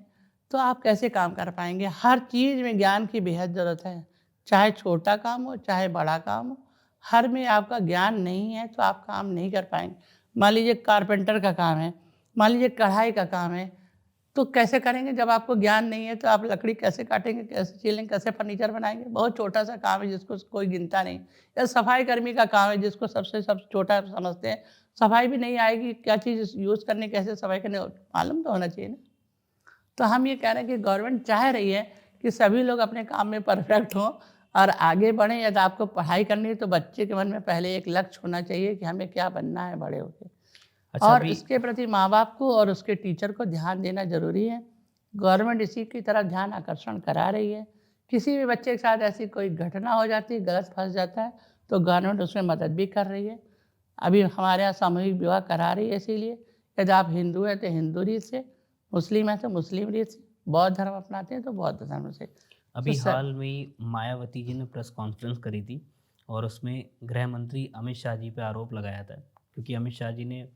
तो आप कैसे काम कर पाएंगे। हर चीज़ में ज्ञान की बेहद ज़रूरत है, चाहे छोटा काम हो चाहे बड़ा काम हो, हर में आपका ज्ञान नहीं है तो आप काम नहीं कर पाएंगे। मान लीजिए कारपेंटर का काम है, मान लीजिए कढ़ाई का काम है, तो कैसे करेंगे जब आपको ज्ञान नहीं है। तो आप लकड़ी कैसे काटेंगे, कैसे छीलेंगे, कैसे फर्नीचर बनाएंगे। बहुत छोटा सा काम है जिसको कोई गिनता नहीं। या सफाई कर्मी का काम है जिसको सब छोटा समझते हैं, सफाई भी नहीं आएगी, क्या चीज़ यूज़ करनी, कैसे सफाई करनी, मालूम तो होना चाहिए ना। तो हम ये कह रहे हैं कि गवर्नमेंट चाह रही है कि सभी लोग अपने काम में परफेक्ट हों और आगे बढ़ें। यदि आपको पढ़ाई करनी है तो बच्चे के मन में पहले एक लक्ष्य होना चाहिए कि हमें क्या बनना है बड़े होकर। अच्छा, और अभी इसके प्रति माँ बाप को और उसके टीचर को ध्यान देना ज़रूरी है। गवर्नमेंट इसी की तरफ ध्यान आकर्षण करा रही है। किसी भी बच्चे के साथ ऐसी कोई घटना हो जाती है, गलत फंस जाता है, तो गवर्नमेंट उसमें मदद भी कर रही है। अभी हमारे यहाँ सामूहिक विवाह करा रही है। इसीलिए यदि आप हिंदू हैं तो हिंदू रीत से, मुस्लिम हैं तो मुस्लिम रीत से, बौद्ध धर्म अपनाते हैं तो बौद्ध धर्म से। अभी तो हाल में ही मायावती जी ने प्रेस कॉन्फ्रेंस करी थी और उसमें गृह मंत्री अमित शाह जी पे आरोप लगाया था, क्योंकि अमित शाह जी ने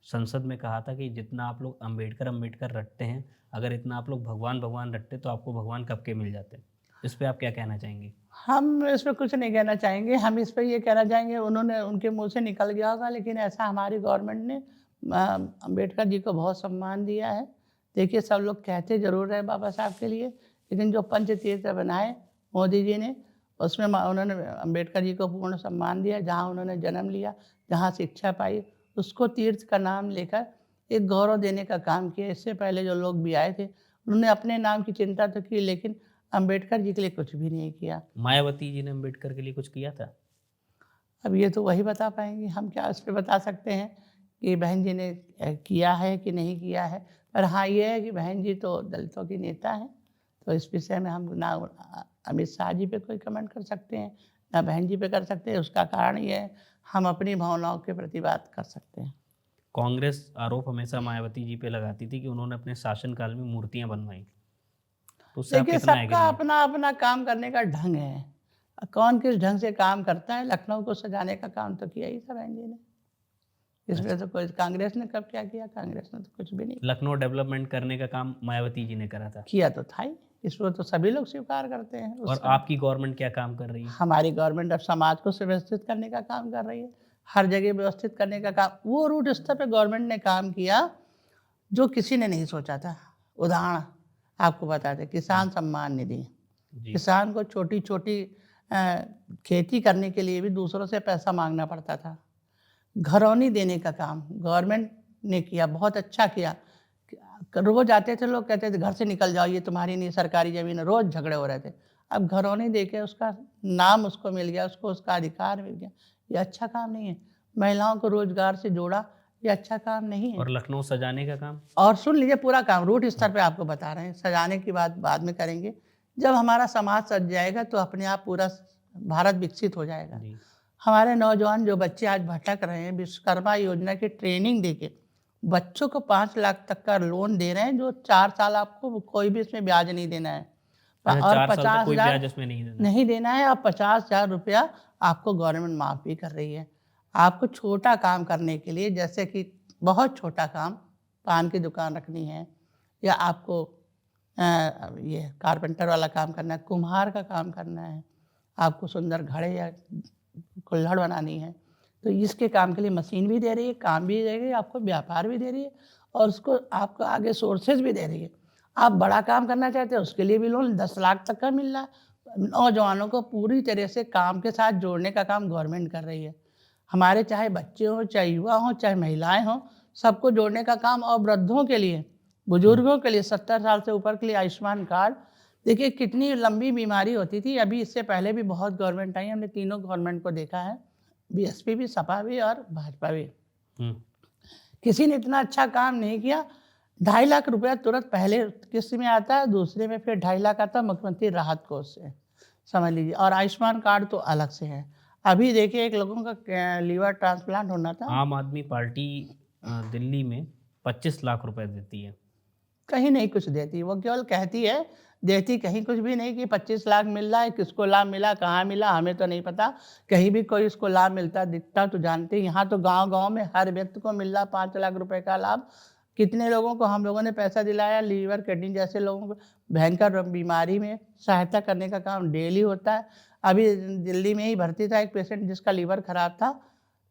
संसद में कहा था कि जितना आप लोग अंबेडकर रटते हैं, अगर इतना आप लोग भगवान भगवान रटते तो आपको भगवान कब के मिल जाते। इस पे आप क्या कहना चाहेंगे? हम इसमें कुछ नहीं कहना चाहेंगे। हम इस पे ये कहना चाहेंगे, उन्होंने उनके मुँह से निकल गया होगा, लेकिन ऐसा हमारी गवर्नमेंट ने अम्बेडकर जी को बहुत सम्मान दिया है। देखिए, सब लोग कहते ज़रूर रहे बाबा साहब के लिए, लेकिन जो पंचतीर्थ बनाए मोदी जी ने, उसमें उन्होंने अम्बेडकर जी को पूर्ण सम्मान दिया। जहाँ उन्होंने जन्म लिया, जहाँ शिक्षा पाई, उसको तीर्थ का नाम लेकर एक गौरव देने का काम किया। इससे पहले जो लोग भी आए थे, उन्होंने अपने नाम की चिंता तो की, लेकिन अम्बेडकर जी के लिए कुछ भी नहीं किया। मायावती जी ने अम्बेडकर के लिए कुछ किया था? अब ये तो वही बता पाएँगी, हम क्या उस पे बता सकते हैं कि बहन जी ने किया है कि नहीं किया है। पर हाँ, ये है कि बहन जी तो दलितों की नेता हैं, तो इस विषय में हम ना अमित शाह जी पे कोई कमेंट कर सकते हैं, ना बहन जी पे कर सकते हैं। उसका कारण ये है, हम अपनी भावनाओं के प्रति बात कर सकते हैं। कांग्रेस आरोप हमेशा मायावती जी पे लगाती थी कि उन्होंने अपने शासनकाल में मूर्तियां बनवाई, तो उससे आप देखिए, कितना सबका एग्री हैं? अपना-अपना काम करने का ढंग है। कौन किस ढंग से काम करता है। लखनऊ को सजाने का काम तो किया ही था बहन जी ने। इसमें अच्छा, तो कोई कांग्रेस ने कब क्या किया? कांग्रेस ने तो कुछ भी नहीं लखनऊ डेवलपमेंट करने का काम मायावती जी ने करा था। किया तो था ही। इसको तो सभी लोग स्वीकार करते हैं और उसका। आपकी गवर्नमेंट क्या काम कर रही है? हमारी गवर्नमेंट अब समाज को सुव्यवस्थित करने का काम कर रही है। हर जगह व्यवस्थित करने का काम, वो रूट स्तर पे गवर्नमेंट ने काम किया जो किसी ने नहीं सोचा था। उदाहरण आपको बताते, किसान सम्मान निधि। जी। किसान को छोटी-छोटी खेती करने के लिए भी दूसरों से पैसा माँगना पड़ता था। घरौनी देने का काम गवर्नमेंट ने किया, बहुत अच्छा किया। रोज़ आते थे लोग, कहते थे घर से निकल जाओ, ये तुम्हारी नहीं सरकारी ज़मीन है, रोज़ झगड़े हो रहे थे। अब घरौनी दे के उसका नाम उसको मिल गया, उसको उसका अधिकार मिल गया। ये अच्छा काम नहीं है? महिलाओं को रोज़गार से जोड़ा, ये अच्छा काम नहीं है? और लखनऊ सजाने का काम? और सुन लीजिए, पूरा काम रूट स्तर पे आपको बता रहे हैं। सजाने की बात बाद में करेंगे। जब हमारा समाज सज जाएगा तो अपने आप पूरा भारत विकसित हो जाएगा। जी। हमारे नौजवान जो बच्चे आज भटक रहे हैं, विश्वकर्मा योजना की ट्रेनिंग देके बच्चों को 5 लाख तक का लोन दे रहे हैं, जो 4 साल आपको कोई भी इसमें ब्याज नहीं देना है। अच्छा, और 4 साल तक कोई 50,000 ब्याज इसमें नहीं देना? नहीं देना है, और 50,000 रुपया आपको गवर्नमेंट माफ़ भी कर रही है। आपको छोटा काम करने के लिए, जैसे कि बहुत छोटा काम, पान की दुकान रखनी है, या आपको ये कारपेंटर वाला काम करना है, कुम्हार का काम करना है, आपको सुंदर घड़े या कुल्हड़ बनानी है, तो इसके काम के लिए मशीन भी दे रही है, काम भी दे रही है, आपको व्यापार भी दे रही है, और उसको आपको आगे सोर्सेज भी दे रही है। आप बड़ा काम करना चाहते हैं, उसके लिए भी लोन 10 लाख तक का मिल रहा है। नौजवानों को पूरी तरह से काम के साथ जोड़ने का काम गवर्नमेंट कर रही है। हमारे चाहे बच्चे हों, चाहे युवा हों, चाहे महिलाएं हों, सबको जोड़ने का काम। और वृद्धों के लिए, बुजुर्गों के लिए, 70 साल से ऊपर के लिए आयुष्मान कार्ड। देखिए, कितनी लंबी बीमारी होती थी। अभी इससे पहले भी बहुत गवर्नमेंट आई, हमने तीनों गवर्नमेंट को देखा है, बीएसपी भी, सपा भी और भाजपा भी। हम्म। किसी ने इतना अच्छा काम नहीं किया। 2.5 लाख रुपया तुरंत पहले किस्त में आता है, दूसरे में फिर 2.5 लाख आता है मुख्यमंत्री राहत कोष से, समझ लीजिए। और आयुष्मान कार्ड तो अलग से है। अभी देखिए, एक लोगों का लीवर ट्रांसप्लांट होना था, आम आदमी पार्टी दिल्ली में 25 लाख रुपए देती है। कहीं नहीं कुछ देती। वो केवल कहती है, देती कहीं कुछ भी नहीं। कि 25 लाख मिल रहा है, किसको लाभ मिला, कहाँ मिला, हमें तो नहीं पता। कहीं भी कोई इसको लाभ मिलता दिखता तो जानते हैं। यहाँ तो गांव-गांव में हर व्यक्ति को मिल रहा 5 लाख रुपए का लाभ। कितने लोगों को हम लोगों ने पैसा दिलाया, लीवर किडनी जैसे लोगों को भयंकर बीमारी में सहायता करने का काम डेली होता है। अभी दिल्ली में ही भर्ती था एक पेशेंट जिसका लीवर खराब था,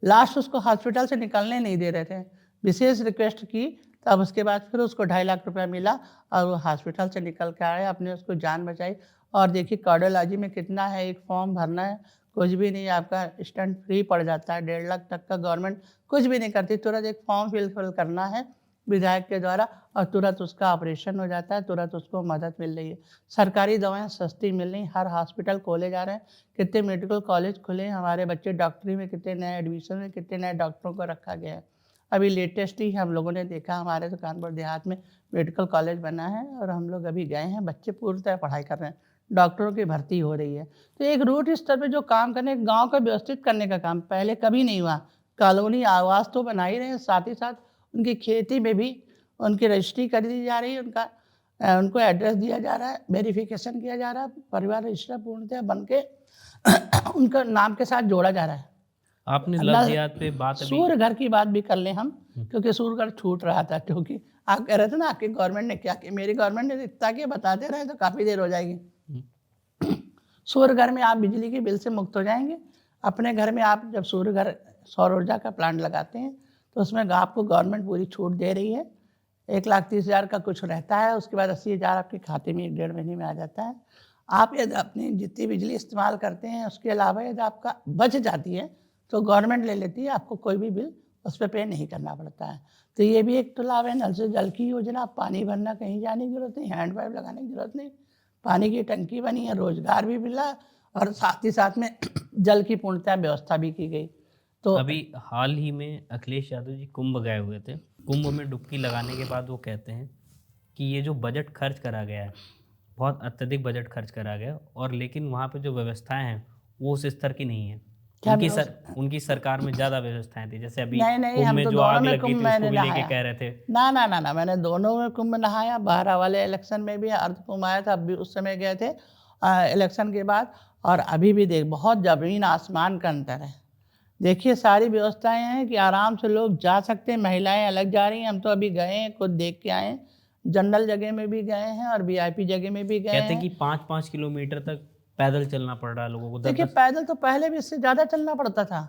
लास्ट उसको हॉस्पिटल से निकलने नहीं दे रहे थे, विशेष रिक्वेस्ट की, तब उसके बाद फिर उसको 2.5 लाख रुपया मिला और वो हॉस्पिटल से निकल के आया, अपने उसको जान बचाई। और देखिए कार्डियोलॉजी में कितना है, एक फॉर्म भरना है, कुछ भी नहीं, आपका स्टंट फ्री पड़ जाता है, 1.5 लाख तक का गवर्नमेंट कुछ भी नहीं करती, तुरंत एक फॉर्म फिल करना है विधायक के द्वारा और तुरंत उसका ऑपरेशन हो जाता है, तुरंत उसको मदद मिल रही है। सरकारी दवाएं सस्ती मिल रही, हर हॉस्पिटल खोले जा रहे हैं, कितने मेडिकल कॉलेज खुले हैं, हमारे बच्चे डॉक्टरी में कितने नए एडमिशन में कितने नए डॉक्टरों को रखा गया है। अभी लेटेस्ट ही हम लोगों ने देखा, हमारे तो कानपुर देहात में मेडिकल कॉलेज बना है और हम लोग अभी गए हैं, बच्चे पूर्णतः पढ़ाई कर रहे हैं, डॉक्टरों की भर्ती हो रही है। तो एक रूट स्तर पे जो काम करने, गांव को व्यवस्थित करने का काम पहले कभी नहीं हुआ। कॉलोनी आवास तो बना ही रहे हैं, साथ ही साथ उनकी खेती में भी उनकी रजिस्ट्री कर दी जा रही है, उनको एड्रेस दिया जा रहा है, वेरिफिकेशन किया जा रहा है, परिवार रजिस्टर पूर्णतः बन के उनका नाम के साथ जोड़ा जा रहा है। आपने लफ्ज़ियात पे बात अभी सूर्य घर की बात भी कर लें हम, क्योंकि सूर्य घर छूट रहा था, क्योंकि आप कह रहे थे ना आपकी गवर्नमेंट ने क्या किया, मेरी गवर्नमेंट ने इतना कि बताते रहे तो काफ़ी देर हो जाएगी। सूर्य घर में आप बिजली के बिल से मुक्त हो जाएंगे। अपने घर में आप जब सूर्य घर सौर ऊर्जा का प्लांट लगाते हैं तो उसमें आपको गवर्नमेंट पूरी छूट दे रही है। 1,30,000 का कुछ रहता है, उसके बाद 80,000 आपके खाते में 1.5 महीने में आ जाता है। आप यदि अपनी जितनी बिजली इस्तेमाल करते हैं उसके अलावा यदि आपका बच जाती है तो गवर्नमेंट ले लेती है, आपको कोई भी बिल उस पर पे नहीं करना पड़ता है। तो ये भी एक तो लाभ है। नल से जल की योजना, पानी भरना कहीं जाने की जरूरत नहीं, हैंड पाइप लगाने की जरूरत नहीं, पानी की टंकी बनी है, रोजगार भी मिला और साथ ही साथ में जल की पूर्णतः व्यवस्था भी की गई। तो अभी हाल ही में अखिलेश यादव जी कुंभ गए हुए थे, कुंभ में डुबकी लगाने के बाद वो कहते हैं कि ये जो बजट खर्च करा गया है, बहुत अत्यधिक बजट खर्च करा गया, और लेकिन वहाँ पे जो व्यवस्थाएं हैं वो उस स्तर की नहीं है। उनकी सरकार में ज़्यादा व्यवस्थाएं थी, जैसे अभी नहीं कुंभ हम में तो जो आग दोनों में लगी कुंभ थी मैंने उसको भी लेके नहाया। कह रहे थे। ना मैंने दोनों में कुंभ नहाया, 12 वाले इलेक्शन में भी अर्ध कुंभ आया था, अभी उस समय गए थे इलेक्शन के बाद, और अभी भी देख बहुत ज़मीन आसमान का अंतर है। देखिए सारी व्यवस्थाएं हैं कि आराम से लोग जा सकते हैं, महिलाएं अलग जा रही हैं, हम तो अभी गए हैं, खुद देख के आए हैं, जनरल जगह में भी गए हैं और वीआईपी जगह में भी गए कहते हैं। हैं कि 5-5 किलोमीटर तक पैदल चलना पड़ रहा है लोगों को। देखिए पैदल तो पहले भी इससे ज़्यादा चलना पड़ता था,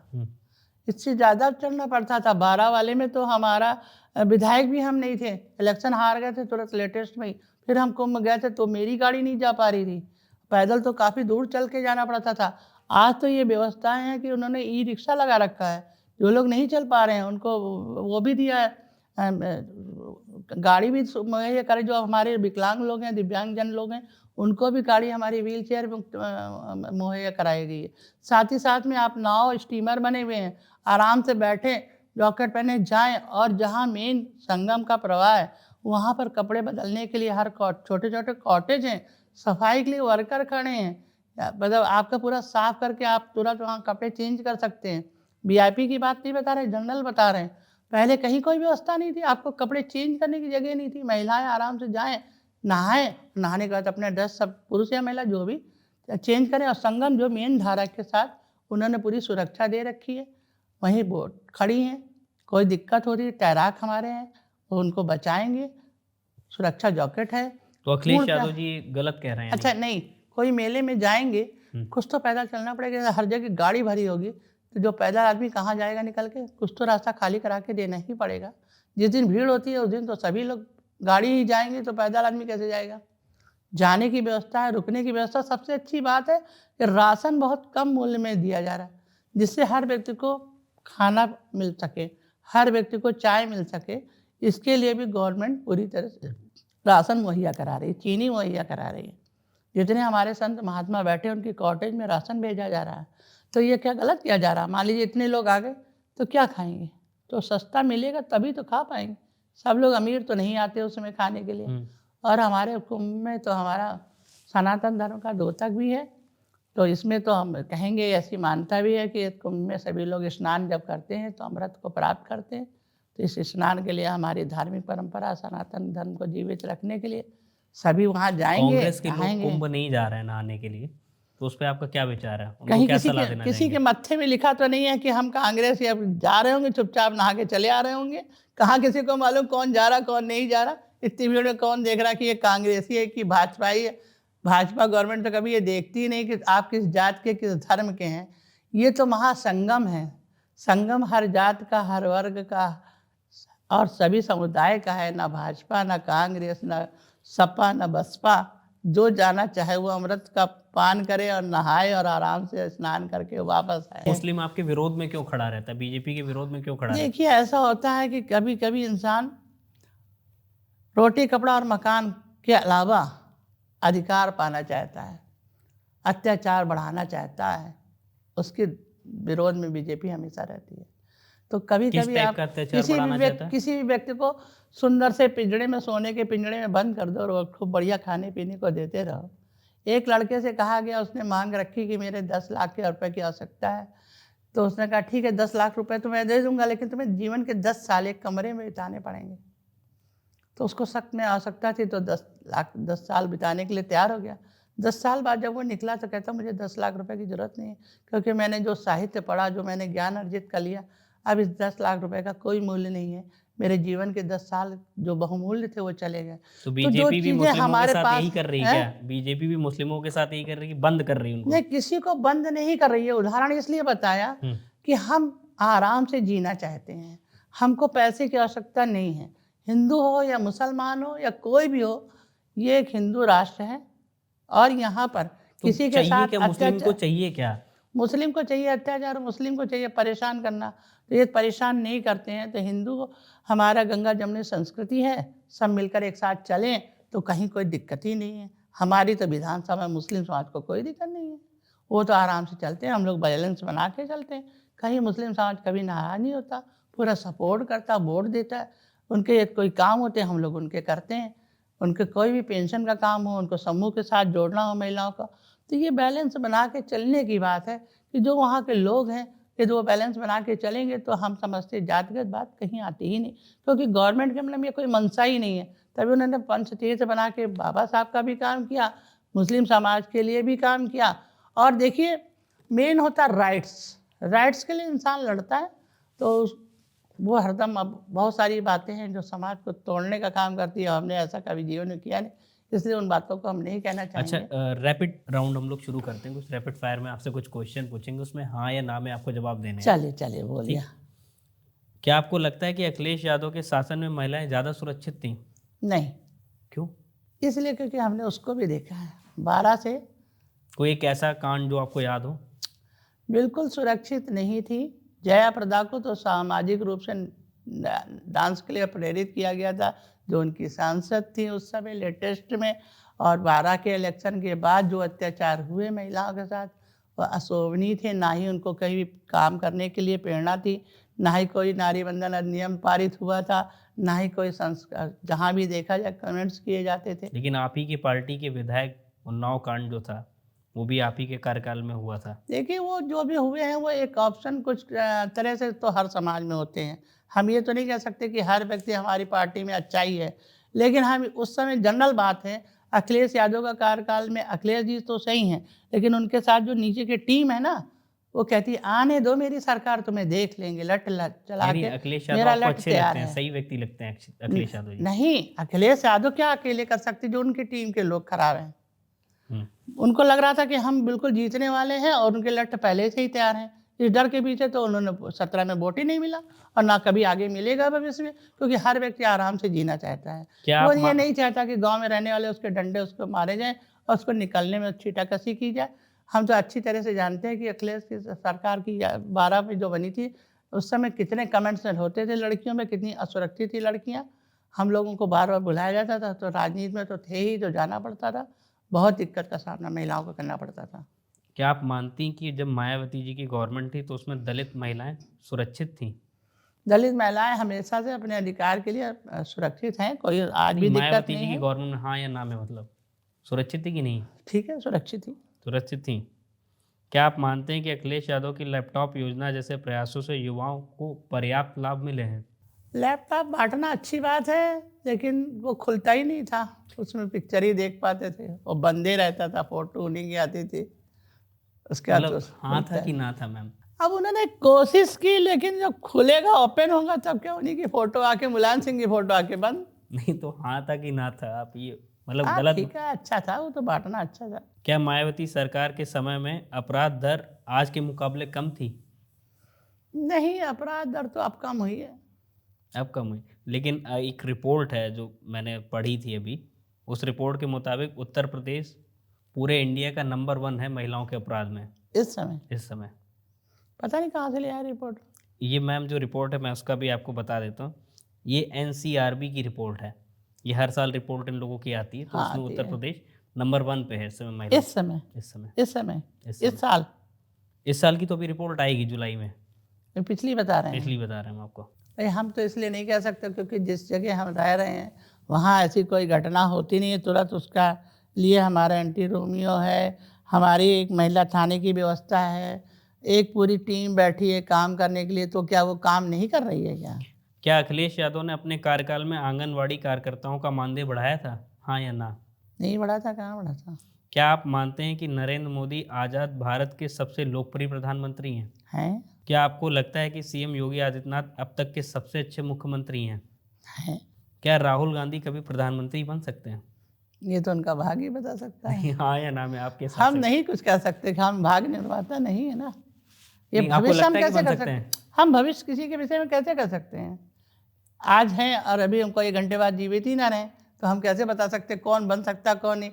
इससे ज़्यादा चलना पड़ता था। 12 वाले में तो हमारा विधायक भी हम नहीं थे, इलेक्शन हार गए थे तुरंत लेटेस्ट में ही, फिर हम कुंभ गए थे तो मेरी गाड़ी नहीं जा पा रही थी, पैदल तो काफ़ी दूर चल के जाना पड़ता था। आज तो ये व्यवस्थाएं हैं कि उन्होंने ई रिक्शा लगा रखा है, जो लोग नहीं चल पा रहे हैं उनको वो भी दिया है, गाड़ी भी मुहैया करे, जो हमारे विकलांग लोग हैं, दिव्यांगजन लोग हैं, उनको भी गाड़ी हमारी व्हील चेयर मुहैया कराई गई है। साथ ही साथ में आप नाव स्टीमर बने हुए हैं, आराम से बैठे जॉकेट पहने जाएं, और जहां मेन संगम का प्रवाह है वहां पर कपड़े बदलने के लिए हर छोटे छोटे कॉटेज हैं, सफाई के लिए वर्कर खड़े हैं, मतलब आपका पूरा साफ करके आप तुरंत वहाँ कपड़े चेंज कर सकते हैं। वीआईपी की बात नहीं बता रहे, जनरल बता रहे हैं। पहले कहीं कोई व्यवस्था नहीं थी, आपको कपड़े चेंज करने की जगह नहीं थी, महिलाएं आराम से जाएं, नहाएं, नहाने के बाद अपने ड्रेस सब पुरुष या महिला जो भी चेंज करें, और संगम जो मेन धारा के साथ उन्होंने पूरी सुरक्षा दे रखी है, वहीं बोट खड़ी हैं, कोई दिक्कत हो रही है, तैराक हमारे हैं वो उनको बचाएंगे, सुरक्षा जॉकेट है। तो अखिलेश यादव जी गलत कह रहे हैं? अच्छा नहीं, कोई मेले में जाएंगे कुछ तो पैदल चलना पड़ेगा, हर जगह गाड़ी भरी होगी तो जो पैदल आदमी कहाँ जाएगा निकल के, कुछ तो रास्ता खाली करा के देना ही पड़ेगा। जिस दिन भीड़ होती है उस दिन तो सभी लोग गाड़ी ही जाएंगे, तो पैदल आदमी कैसे जाएगा। जाने की व्यवस्था है, रुकने की व्यवस्था। सबसे अच्छी बात है कि राशन बहुत कम मूल्य में दिया जा रहा है, जिससे हर व्यक्ति को खाना मिल सके, हर व्यक्ति को चाय मिल सके। इसके लिए भी गवर्नमेंट पूरी तरह से राशन मुहैया करा रही है, चीनी मुहैया करा रही है। जितने हमारे संत महात्मा बैठे उनकी कॉटेज में राशन भेजा जा रहा है। तो ये क्या गलत किया जा रहा है? मान लीजिए इतने लोग आ गए तो क्या खाएंगे, तो सस्ता मिलेगा तभी तो खा पाएंगे। सब लोग अमीर तो नहीं आते उसमें खाने के लिए। और हमारे कुंभ में तो हमारा सनातन धर्म का द्योतक भी है, तो इसमें तो हम कहेंगे, ऐसी मान्यता भी है कि कुंभ में सभी लोग स्नान जब करते हैं तो अमृत को प्राप्त करते हैं। तो इस स्नान के लिए हमारी धार्मिक परंपरा सनातन धर्म को जीवित रखने के लिए सभी वहाँ जाएंगे। कांग्रेस के लोग कुंभ नहीं जा रहे हैं नहाने के लिए, तो उस पर आपका क्या विचार है? कहीं किसी के मत्थे में लिखा तो नहीं है कि हम कांग्रेस या जा रहे होंगे, चुपचाप नहा के चले आ रहे होंगे। कहाँ किसी को मालूम कौन जा रहा कौन नहीं जा रहा। इतनी भीड़ में कौन देख रहा कि ये कांग्रेसी है कि भाजपाई है। भाजपा गवर्नमेंट तो कभी ये देखती ही नहीं कि आप किस जात के किस धर्म के हैं। ये तो महासंगम है, संगम हर जात का, हर वर्ग का और सभी समुदाय का है। ना भाजपा, ना कांग्रेस, ना सपा, ना बसपा। जो जाना चाहे वो अमृत का पान करे और नहाए और आराम से स्नान करके वापस आए। मुस्लिम आपके विरोध में क्यों खड़ा रहता है, बीजेपी के विरोध में क्यों खड़ा रहता देखिए, ऐसा होता है कि कभी कभी इंसान रोटी कपड़ा और मकान के अलावा अधिकार पाना चाहता है, अत्याचार बढ़ाना चाहता है, उसके विरोध में बीजेपी हमेशा रहती है। तो कभी किस कभी टाइप आप का अत्याचार बढ़ाना चाहता है? किसी भी व्यक्ति को सुंदर से पिंजड़े में, सोने के पिंजड़े में बंद कर दो और खूब बढ़िया खाने पीने को देते रहो। एक लड़के से कहा गया, उसने मांग रखी कि मेरे 10 लाख रुपए की आवश्यकता है। तो उसने कहा ठीक है 10 लाख रुपए तो मैं दे दूंगा, लेकिन तुम्हें जीवन के 10 साल एक कमरे में बिताने पड़ेंगे। तो उसको सख्त में आवश्यकता थी, तो 10 साल बिताने के लिए तैयार हो गया। 10 साल बाद जब वो निकला तो कहता मुझे 10 लाख रुपए की ज़रूरत नहीं है, क्योंकि मैंने जो साहित्य पढ़ा, जो मैंने ज्ञान अर्जित कर लिया, अब इस 10 लाख रुपए का कोई मूल्य नहीं है। मेरे जीवन के 10 साल जो बहुमूल्य थे वो चले गए। तो बीजेपी भी मुस्लिमों के साथ यही कर रही है है? क्या? बीजेपी भी मुस्लिमों के साथ यही कर रही है, बंद कर रही है उनको? नहीं, किसी को बंद नहीं कर रही है। उदाहरण इसलिए बताया कि हम आराम से जीना चाहते हैं, हमको पैसे की आवश्यकता नहीं है। हिंदू हो या मुसलमान हो या कोई भी हो, ये एक हिंदू राष्ट्र है और यहाँ पर तो किसी के साथ क्या मुस्लिम को चाहिए क्या? मुस्लिम को चाहिए अत्याचार, मुस्लिम को चाहिए परेशान करना। तो ये परेशान नहीं करते हैं। तो हिंदू हमारा गंगा जमुनी संस्कृति है, सब मिलकर एक साथ चलें तो कहीं कोई दिक्कत ही नहीं है। हमारी तो विधानसभा में मुस्लिम समाज को कोई दिक्कत नहीं है, वो तो आराम से चलते हैं। हम लोग बैलेंस बना के चलते हैं, कहीं मुस्लिम समाज कभी नाराज नहीं होता, पूरा सपोर्ट करता, वोट देता है। उनके कोई काम होते हैं हम लोग उनके करते हैं, उनके कोई भी पेंशन का काम हो, उनको समूह के साथ जोड़ना हो महिलाओं का, तो ये बैलेंस बना के चलने की बात है कि जो वहाँ के लोग हैं यदि वो बैलेंस बना के चलेंगे तो हम समझते जातिगत बात कहीं आती ही नहीं, क्योंकि गवर्नमेंट के मतलब ये कोई मंशा ही नहीं है। तभी उन्होंने पंचतीर्थ बना के बाबा साहब का भी काम किया, मुस्लिम समाज के लिए भी काम किया। और देखिए, मेन होता राइट्स के लिए इंसान लड़ता है तो वो हरदम, अब बहुत सारी बातें हैं जो समाज को तोड़ने का काम करती है। हमने ऐसा कभी जीवन में किया नहीं, इसलिए उन बातों को हम नहीं कहना चाहेंगे। अच्छा, रैपिड राउंड हम लोग शुरू करते हैं। कुछ रैपिड फायर में आपसे कुछ क्वेश्चन पूछेंगे, उसमें हाँ या ना में आपको जवाब देने हैं। चलिए बोलिए। क्या आपको लगता है कि अखिलेश यादव के शासन में महिलाएं ज़्यादा सुरक्षित थीं? नहीं। क्यों? इसलिए क्योंकि हमने उसको भी देखा है। 12 से कोई एक ऐसा कांड जो आपको याद हो? बिल्कुल सुरक्षित नहीं थी। जया प्रदा को तो सामाजिक रूप से डांस के लिए प्रेरित किया गया था, जो उनकी सांसद थी उस समय लेटेस्ट में। और 12 के इलेक्शन के बाद जो अत्याचार हुए महिलाओं के साथ, वो अशोभनीय थे। ना ही उनको कहीं काम करने के लिए प्रेरणा थी, ना ही कोई नारी बंधन अधिनियम पारित हुआ था, ना ही कोई संस्कार, जहाँ भी देखा जाए कमेंट्स किए जाते थे। लेकिन आप ही की पार्टी के विधायक उन्नाव कांड जो था वो भी आप ही के कार्यकाल में हुआ था। देखिए, वो जो भी हुए हैं वो एक ऑप्शन कुछ तरह से तो हर समाज में होते हैं। हम ये तो नहीं कह सकते कि हर व्यक्ति हमारी पार्टी में अच्छा ही है, लेकिन हम उस समय जनरल बात है, अखिलेश यादव का कार्यकाल में अखिलेश जी तो सही हैं, लेकिन उनके साथ जो नीचे की टीम है ना, वो कहती है आने दो मेरी सरकार, तुम्हें देख लेंगे, लट चला के अखिलेश मेरा यादव आपको लट अच्छे तैयार लगते हैं, है। सही व्यक्ति लगते हैं अखिलेश यादव जी? नहीं, अखिलेश यादव क्या अकेले कर सकते, जो उनकी टीम के लोग खराब हैं। हम्म। उनको लग रहा था कि हम बिल्कुल जीतने वाले हैं और उनके लट पहले से ही तैयार हैं। इस डर के पीछे तो उन्होंने 17 में वोट ही नहीं मिला और ना कभी आगे मिलेगा भविष्य में, क्योंकि हर व्यक्ति आराम से जीना चाहता है। वो ये नहीं चाहता कि गांव में रहने वाले उसके डंडे उसको मारे जाएं और उसको निकलने में छीटाकशी की जाए। हम तो अच्छी तरह से जानते हैं कि अखिलेश की सरकार की 12 में जो बनी थी, उस समय कितने कमेंट्स होते थे लड़कियों में, कितनी असुरक्षित थी लड़कियाँ। हम लोगों को बार बार बुलाया जाता था, तो राजनीति में तो थे ही, तो जाना पड़ता था। बहुत दिक्कत का सामना महिलाओं को करना पड़ता था। क्या आप मानती हैं कि जब मायावती जी की गवर्नमेंट थी तो उसमें दलित महिलाएं सुरक्षित थीं? दलित महिलाएं हमेशा से अपने अधिकार के लिए सुरक्षित हैं, कोई आज भी दिक्कत मायावती नहीं जी की है। गवर्नमेंट में हाँ या ना में मतलब सुरक्षित थी कि नहीं? ठीक है, सुरक्षित ही। सुरक्षित थी। क्या आप मानते हैं कि अखिलेश यादव की लैपटॉप योजना जैसे प्रयासों से युवाओं को पर्याप्त लाभ मिले हैं? लैपटॉप बांटना अच्छी बात है, लेकिन वो खुलता ही नहीं था, उसमें पिक्चर ही देख पाते थे, वो बंदे रहता था, फोटो उन्हीं की आती थी। उसके बाद मतलब हाँ था कि ना था मैम? अब उन्होंने कोशिश की, लेकिन जब खुलेगा, ओपन होगा, तब क्या उन्हीं की फोटो आके, मुलायम सिंह की फोटो आके बंद। नहीं तो हाँ था कि ना था, आप ये मतलब हाँ गलत। ठीक है, अच्छा था, वो तो बांटना अच्छा था। क्या मायावती सरकार के समय में अपराध दर आज के मुकाबले कम थी? नहीं, अपराध दर तो अब कम हुई है। अब कम हुई, लेकिन एक रिपोर्ट है जो मैंने पढ़ी थी अभी, उस रिपोर्ट के मुताबिक उत्तर प्रदेश पूरे इंडिया का नंबर 1 है महिलाओं के अपराध में इस समय इस समय। पता नहीं कहाँ से ले आया रिपोर्ट। ये मैम जो रिपोर्ट है मैं उसका भी आपको बता देता हूँ। ये एनसीआरबी की रिपोर्ट है। ये हर साल रिपोर्ट इन लोगों की आती है, तो हाँ उसमें आती उत्तर है। प्रदेश नंबर 1 पे है इस समय महिला। इस समय इस समय इस समय इस इस समय साल इस साल की तो अभी रिपोर्ट आएगी जुलाई में। ये पिछली बता रहे हैं। पिछली बता रहे हैं हम आपको। भाई हम तो इसलिए नहीं कह सकते क्योंकि जिस जगह हम रह रहे हैं वहाँ ऐसी कोई घटना होती नहीं है, तुरंत उसका लिए हमारा एंटी रोमियो है, हमारी एक महिला थाने की व्यवस्था है, एक पूरी टीम बैठी है काम करने के लिए। तो क्या वो काम नहीं कर रही है क्या? क्या अखिलेश यादव ने अपने कार्यकाल में आंगनवाड़ी कार्यकर्ताओं का मानदेय बढ़ाया था, हाँ या ना? नहीं बढ़ा था, कहाँ बढ़ा था? क्या आप मानते हैं कि नरेंद्र मोदी आज़ाद भारत के सबसे लोकप्रिय प्रधानमंत्री हैं? हैं क्या आपको लगता है कि सीएम योगी आदित्यनाथ अब तक के सबसे अच्छे मुख्यमंत्री हैं? हैं क्या राहुल गांधी कभी प्रधानमंत्री बन सकते हैं? ये तो उनका भाग्य ही बता सकता है। नहीं, हाँ या ना में आपके हिसाब हम से? नहीं कुछ कह सकते कि हम भाग्य निर्माता नहीं है ना। ये नहीं, आपको भविष्य हम लगता है कि कैसे बन कर सकते सकते? हैं? हम भविष्य किसी के विषय में कैसे कर सकते हैं? आज हैं और अभी हमको 1 घंटे बाद जीवित ही ना रहे, तो हम कैसे बता सकते कौन बन सकता कौन नहीं?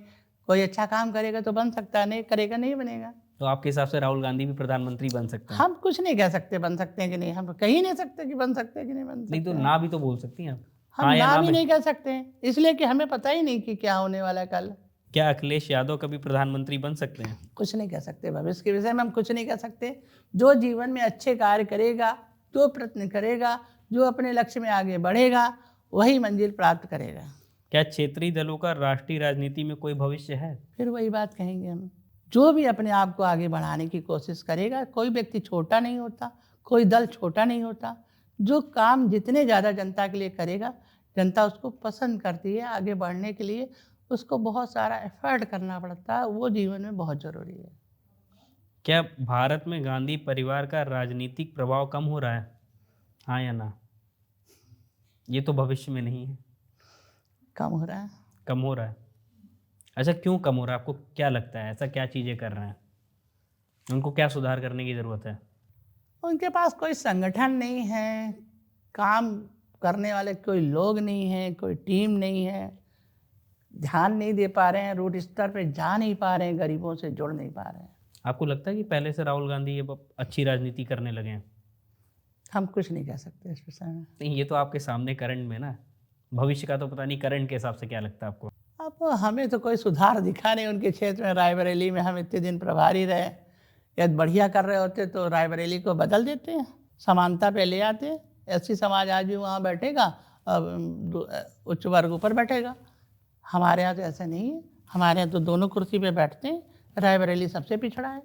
कोई अच्छा काम करेगा तो बन सकता है, नहीं करेगा नहीं बनेगा। तो आपके हिसाब से राहुल गांधी भी प्रधानमंत्री बन सकते हैं? हम कुछ नहीं कह सकते बन सकते हैं कि नहीं, हम कह ही नहीं सकते कि बन सकते हैं कि नहीं बन नहीं तो सकते हैं। ना भी तो बोल सकती हैं आप, हम हाँ या ना ना भी में। नहीं कह सकते हैं, इसलिए कि हमें पता ही नहीं कि क्या होने वाला है कल। क्या अखिलेश यादव कभी प्रधानमंत्री बन सकते हैं? कुछ नहीं कह सकते, भविष्य के विषय में हम कुछ नहीं कह सकते। जो जीवन में अच्छे कार्य करेगा, जो प्रयत्न करेगा, जो अपने लक्ष्य में आगे बढ़ेगा, वही मंजिल प्राप्त करेगा। क्या क्षेत्रीय दलों का राष्ट्रीय राजनीति में कोई भविष्य है? फिर वही बात कहेंगे हम, जो भी अपने आप को आगे बढ़ाने की कोशिश करेगा, कोई व्यक्ति छोटा नहीं होता, कोई दल छोटा नहीं होता। जो काम जितने ज़्यादा जनता के लिए करेगा, जनता उसको पसंद करती है। आगे बढ़ने के लिए उसको बहुत सारा एफर्ट करना पड़ता है, वो जीवन में बहुत ज़रूरी है। क्या भारत में गांधी परिवार का राजनीतिक प्रभाव कम हो रहा है, हाँ या ना? ये तो भविष्य में नहीं है। कम हो रहा है। कम हो रहा है? अच्छा, क्यों कम हो रहा है? आपको क्या लगता है, ऐसा क्या चीज़ें कर रहे हैं? उनको क्या सुधार करने की ज़रूरत है? उनके पास कोई संगठन नहीं है, काम करने वाले कोई लोग नहीं हैं, कोई टीम नहीं है, ध्यान नहीं दे पा रहे हैं, रूट स्तर पे जा नहीं पा रहे हैं, गरीबों से जुड़ नहीं पा रहे हैं। आपको लगता है कि पहले से राहुल गांधी अब अच्छी राजनीति करने लगे हैं? हम कुछ नहीं कह सकते इस विषय में। नहीं, ये तो आपके सामने करंट में ना, भविष्य का तो पता नहीं, करंट के हिसाब से क्या लगता है आपको? अब हमें तो कोई सुधार दिखा नहीं उनके क्षेत्र में। रायबरेली में हम इतने दिन प्रभारी रहे, यदि बढ़िया कर रहे होते तो रायबरेली को बदल देते हैं, समानता पे ले आते। एससी समाज आज भी वहाँ बैठेगा, उच्च वर्ग ऊपर बैठेगा। हमारे यहाँ तो ऐसा नहीं है, हमारे यहाँ तो दोनों कुर्सी पे बैठते हैं। रायबरेली सबसे पिछड़ा है,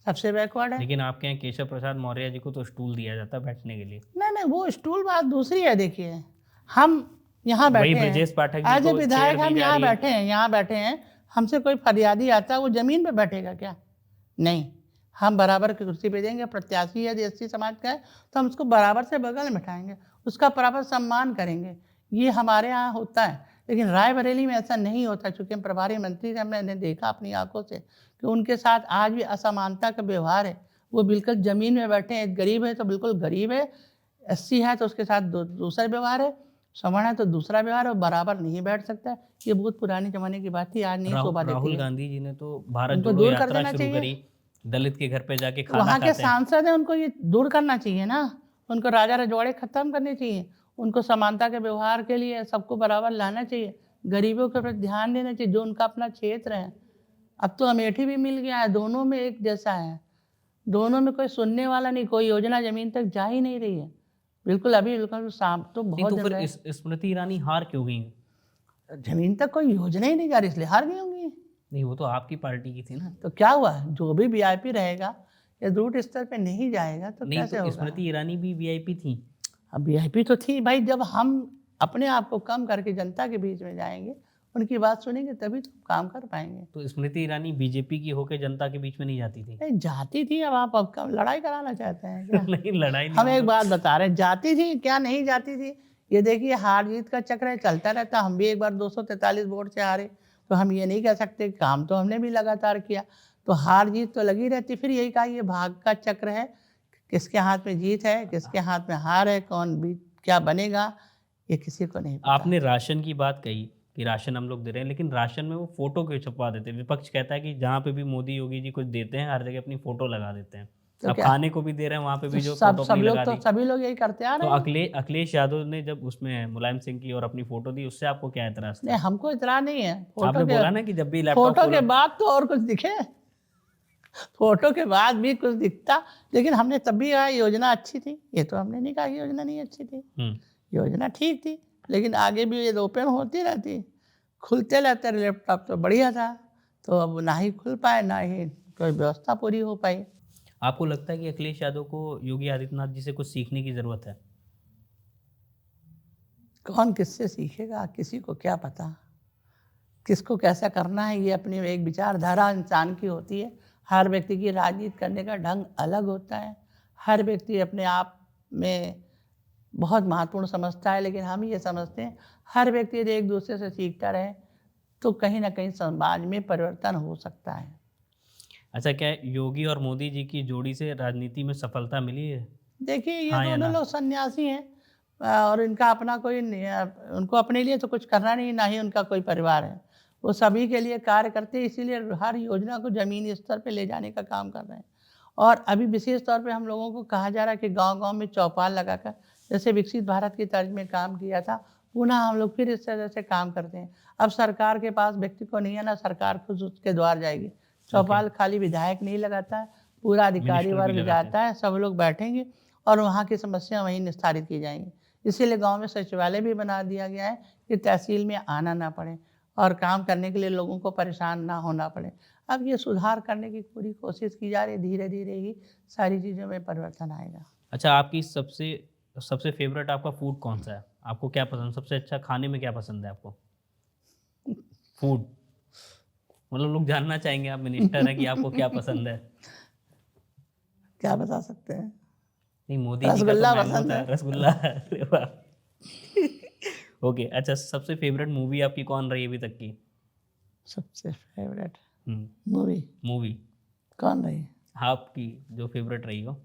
सबसे बैकवर्ड है। लेकिन आपके यहाँ केशव प्रसाद मौर्य जी को तो स्टूल दिया जाता है बैठने के लिए। नहीं, वो स्टूल बात दूसरी है। देखिए, हम यहाँ वही बैठे ब्रजेश पाठक जी एज ए को विधायक, चेयर दी हम जा यहाँ रही है। बैठे हैं, यहाँ बैठे हैं। हमसे कोई फरियादी आता है, वो जमीन पे बैठेगा क्या? नहीं, हम बराबर की कुर्सी पे देंगे। प्रत्याशी यदि एससी समाज का है तो हम उसको बराबर से बगल में बैठाएंगे, उसका बराबर सम्मान करेंगे। ये हमारे यहाँ होता है, लेकिन रायबरेली में ऐसा नहीं होता। चूँकि हम प्रभारी मंत्री हैं, मैंने देखा अपनी आंखों से कि उनके साथ आज भी असमानता का व्यवहार है। वो बिल्कुल ज़मीन में बैठे हैं। गरीब है तो बिल्कुल गरीब है, एससी है तो उसके साथ दूसरा व्यवहार है, सवर्ण है तो दूसरा व्यवहार है, वो बराबर नहीं बैठ सकता है। ये बहुत पुरानी ज़माने की बात थी, आज नहीं शोभा देती राहुल है। गांधी जी ने तो भारत उनको जोड़ो दूर कर यात्रा देना शुरू चाहिए। करी, दलित के घर पे जाके खाना वहाँ के खाते हैं। सांसद हैं, उनको ये दूर करना चाहिए ना। उनको राजा रजवाड़े खत्म करने चाहिए। उनको समानता के व्यवहार के लिए सबको बराबर लाना चाहिए। गरीबों के प्रति ध्यान देना चाहिए, जो उनका अपना क्षेत्र है। अब तो अमेठी भी मिल गया है, दोनों में एक जैसा है, दोनों में कोई सुनने वाला नहीं, कोई योजना जमीन तक जा ही नहीं रही है। बिल्कुल अभी बिल्कुल सांप तो नहीं बहुत तो दिन फिर रहे। स्मृति ईरानी हार क्यों गई? जमीन तक कोई योजना ही नहीं जा रही, इसलिए हार गई होंगी। नहीं, वो तो आपकी पार्टी की थी ना। तो क्या हुआ, जो भी वीआईपी रहेगा या रूट स्तर पे नहीं जाएगा तो नहीं कैसे तो होगा? स्मृति ईरानी भी वीआईपी थी। अब वीआईपी तो थी भाई, जब हम अपने आप को कम करके जनता के बीच में जाएंगे, उनकी बात सुनेंगे तभी तो काम कर पाएंगे। तो स्मृति ईरानी बीजेपी की होकर जनता के बीच में नहीं जाती थी? नहीं जाती थी, अब आप अब कब लड़ाई कराना चाहते हैं क्या? नहीं, लड़ाई नहीं हम एक मतलब- बात बता रहे हैं, जाती थी क्या नहीं जाती थी? ये देखिए हार जीत का चक्र है, चलता रहता। हम भी एक बार 243 वोट से हारे, तो हम ये नहीं कह सकते, काम तो हमने भी लगातार किया, तो हार जीत तो लगी रहती। फिर यही कहा ये भाग का चक्र है, किसके हाथ में जीत है किसके हाथ में हार है, कौन भी क्या बनेगा ये किसी को नहीं पता। आपने राशन की बात कही कि राशन हम लोग दे रहे हैं, लेकिन राशन में वो फोटो क्यों छपवा देते हैं? विपक्ष कहता है कि जहाँ पे भी मोदी योगी जी कुछ देते हैं हर जगह अपनी फोटो लगा देते हैं। तो अब क्या? खाने को भी दे रहे हैं वहाँ पे भी जो सब फोटो सब अपनी लोग लगा तो दी। सभी लोग यही करते आ तो रहे हैं। अखिलेश यादव ने जब उसमें मुलायम सिंह की और अपनी फोटो दी, उससे आपको क्या एतराज था? नहीं हमको इतना नहीं है, आपने बोला ना कि जब भी लैपटॉप फोटो के खोलो- बाद तो और कुछ दिखे, फोटो के बाद भी कुछ दिखता, लेकिन हमने तब भी कहा योजना अच्छी थी। ये तो हमने नहीं कहा कि योजना नहीं अच्छी थी, योजना ठीक थी, लेकिन आगे भी ये ओपन होती रहती, खुलते रहते लैपटॉप तो बढ़िया था। तो अब ना ही खुल पाए ना ही कोई व्यवस्था पूरी हो पाई। आपको लगता है कि अखिलेश यादव को योगी आदित्यनाथ जी से कुछ सीखने की जरूरत है? कौन किससे सीखेगा, किसी को क्या पता किसको कैसा करना है। ये अपनी एक विचारधारा इंसान की होती है। हर व्यक्ति की राजनीति करने का ढंग अलग होता है। हर व्यक्ति अपने आप में बहुत महत्वपूर्ण समझता है, लेकिन हम ये समझते हैं हर व्यक्ति यदि एक दूसरे से सीखता रहे तो कहीं ना कहीं समाज में परिवर्तन हो सकता है। अच्छा, क्या योगी और मोदी जी की जोड़ी से राजनीति में सफलता मिली है? देखिए ये हाँ या दोनों ना? लोग सन्यासी हैं और इनका अपना कोई उनको अपने लिए तो कुछ करना नहीं, ना ही उनका कोई परिवार है। वो सभी के लिए कार्य करते हैं, इसीलिए हर योजना को ज़मीनी स्तर पे ले जाने का काम कर रहे हैं। और अभी विशेष तौर पे हम लोगों को कहा जा रहा है कि गांव-गांव में चौपाल लगाकर जैसे विकसित भारत की तर्ज में काम किया था, पुनः हम लोग फिर इस तरह से काम करते हैं। अब सरकार के पास व्यक्ति को नहीं है ना, सरकार खुद उसके द्वार जाएगी। चौपाल खाली विधायक नहीं लगाता है, पूरा अधिकारी मिनिस्टर भी वर्ग लगाते हैं। जाता है, सब लोग बैठेंगे और वहाँ की समस्या वहीं निस्तारित की जाएंगी। इसीलिए गांव में सचिवालय भी बना दिया गया है कि तहसील में आना ना पड़े और काम करने के लिए लोगों को परेशान ना होना पड़े। अब ये सुधार करने की पूरी कोशिश की जा रही है, धीरे धीरे ही सारी चीज़ों में परिवर्तन आएगा। अच्छा, आपकी सबसे सबसे फेवरेट आपका फूड कौन सा है? आपको क्या पसंद, सबसे अच्छा खाने में क्या पसंद है आपको? फूड मतलब लोग जानना चाहेंगे, आप मिनिस्टर हैं, कि आपको क्या पसंद है? क्या बता सकते हैं? नहीं, मोदी जी का तो रसगुल्ला मैंगो पसंद था, है। रसगुल्ला। अरे वाह। ओके, अच्छा, सबसे फेवरेट मूवी आपकी कौन रही अभी तक की? सबसे फेवरेट हम्म, मूवी मूवी कौन रही? आपकी जो फेवरेट रही हो।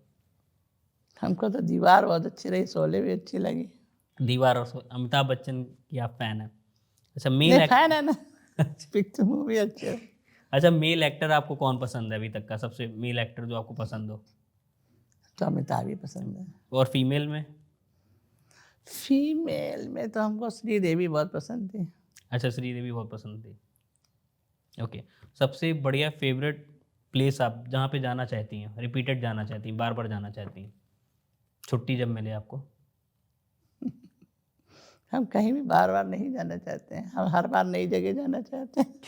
हमको तो दीवार बहुत अच्छी रही, शोले भी अच्छी लगी। दीवार और अमिताभ बच्चन की आप फैन है? अच्छा, मेल नहीं फैन है ना, पिक्चर मूवी अच्छी है। अच्छा, मेल एक्टर आपको कौन पसंद है अभी तक का, सबसे मेल एक्टर जो आपको पसंद हो? तो अमिताभ ही पसंद है। और फीमेल में? फीमेल में तो हमको श्रीदेवी बहुत पसंद थी। अच्छा, श्रीदेवी बहुत पसंद थी। ओके, सबसे बढ़िया फेवरेट प्लेस आप जहाँ पे जाना चाहती हैं, रिपीटेड जाना चाहती हैं, बार बार जाना चाहती हैं, छुट्टी जब मिले आपको? हम कहीं भी बार बार नहीं जाना चाहते हैं, हम हर बार नई जगह जाना चाहते हैं।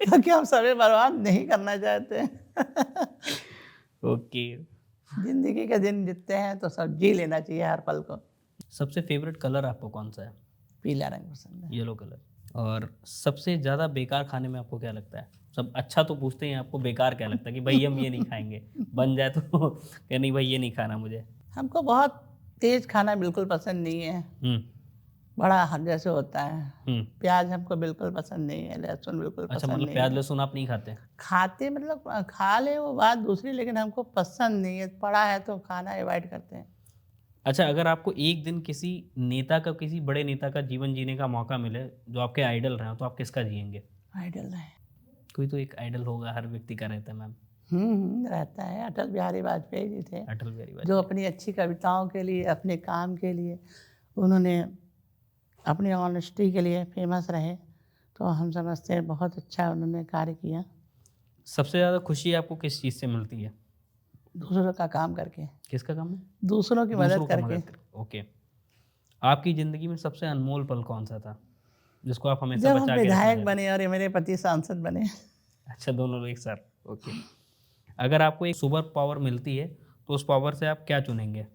क्योंकि हम समय बर्बाद नहीं करना चाहते हैं। ओके। जिंदगी के दिन जीतते हैं तो सब जी लेना चाहिए हर पल को। सबसे फेवरेट कलर आपको कौन सा है? पीला रंग पसंद है। Yellow colour. और सबसे ज़्यादा बेकार खाने में आपको क्या लगता है? सब अच्छा तो पूछते हैं, आपको बेकार क्या लगता है कि भाई हम ये नहीं खाएंगे, बन जाए तो क्या नहीं भाई ये नहीं खाना मुझे? हमको बहुत तेज खाना बिल्कुल पसंद नहीं है। बड़ा जैसे होता है, प्याज हमको बिल्कुल पसंद नहीं है, लहसुन बिल्कुल अच्छा, पसंद मतलब नहीं प्याज है। लहसुन आप नहीं खाते? खाते मतलब खा ले वो बात दूसरी, लेकिन हमको पसंद नहीं है, पड़ा है तो खाना अवॉइड करते हैं। अच्छा, अगर आपको एक दिन किसी नेता का, किसी बड़े नेता का जीवन जीने का मौका मिले जो आपके आइडल रहे, तो आप किसका जिएंगे? आइडल है, कोई तो एक आइडल होगा, हर व्यक्ति का रहता है मैम। रहता है। अटल बिहारी वाजपेयी जी थे, अटल बिहारी जो वाजपेयी। अपनी अच्छी कविताओं के लिए, अपने काम के लिए, उन्होंने अपनी ऑनेस्टी के लिए फेमस रहे। तो हम समझते हैं बहुत अच्छा उन्होंने कार्य किया। सबसे ज़्यादा खुशी आपको किस चीज़ से मिलती है? दूसरों का काम करके, किसका काम है? दूसरों की मदद दूसरों का करके। मदद। ओके, आपकी ज़िंदगी में सबसे अनमोल पल कौन सा था जिसको आप हमेशा जब हम बचा के रखना विधायक चाहते? बने और ये मेरे पति सांसद बने। अच्छा, दोनों लोग एक साथ। ओके, अगर आपको एक सुपर पावर मिलती है तो उस पावर से आप क्या चुनेंगे?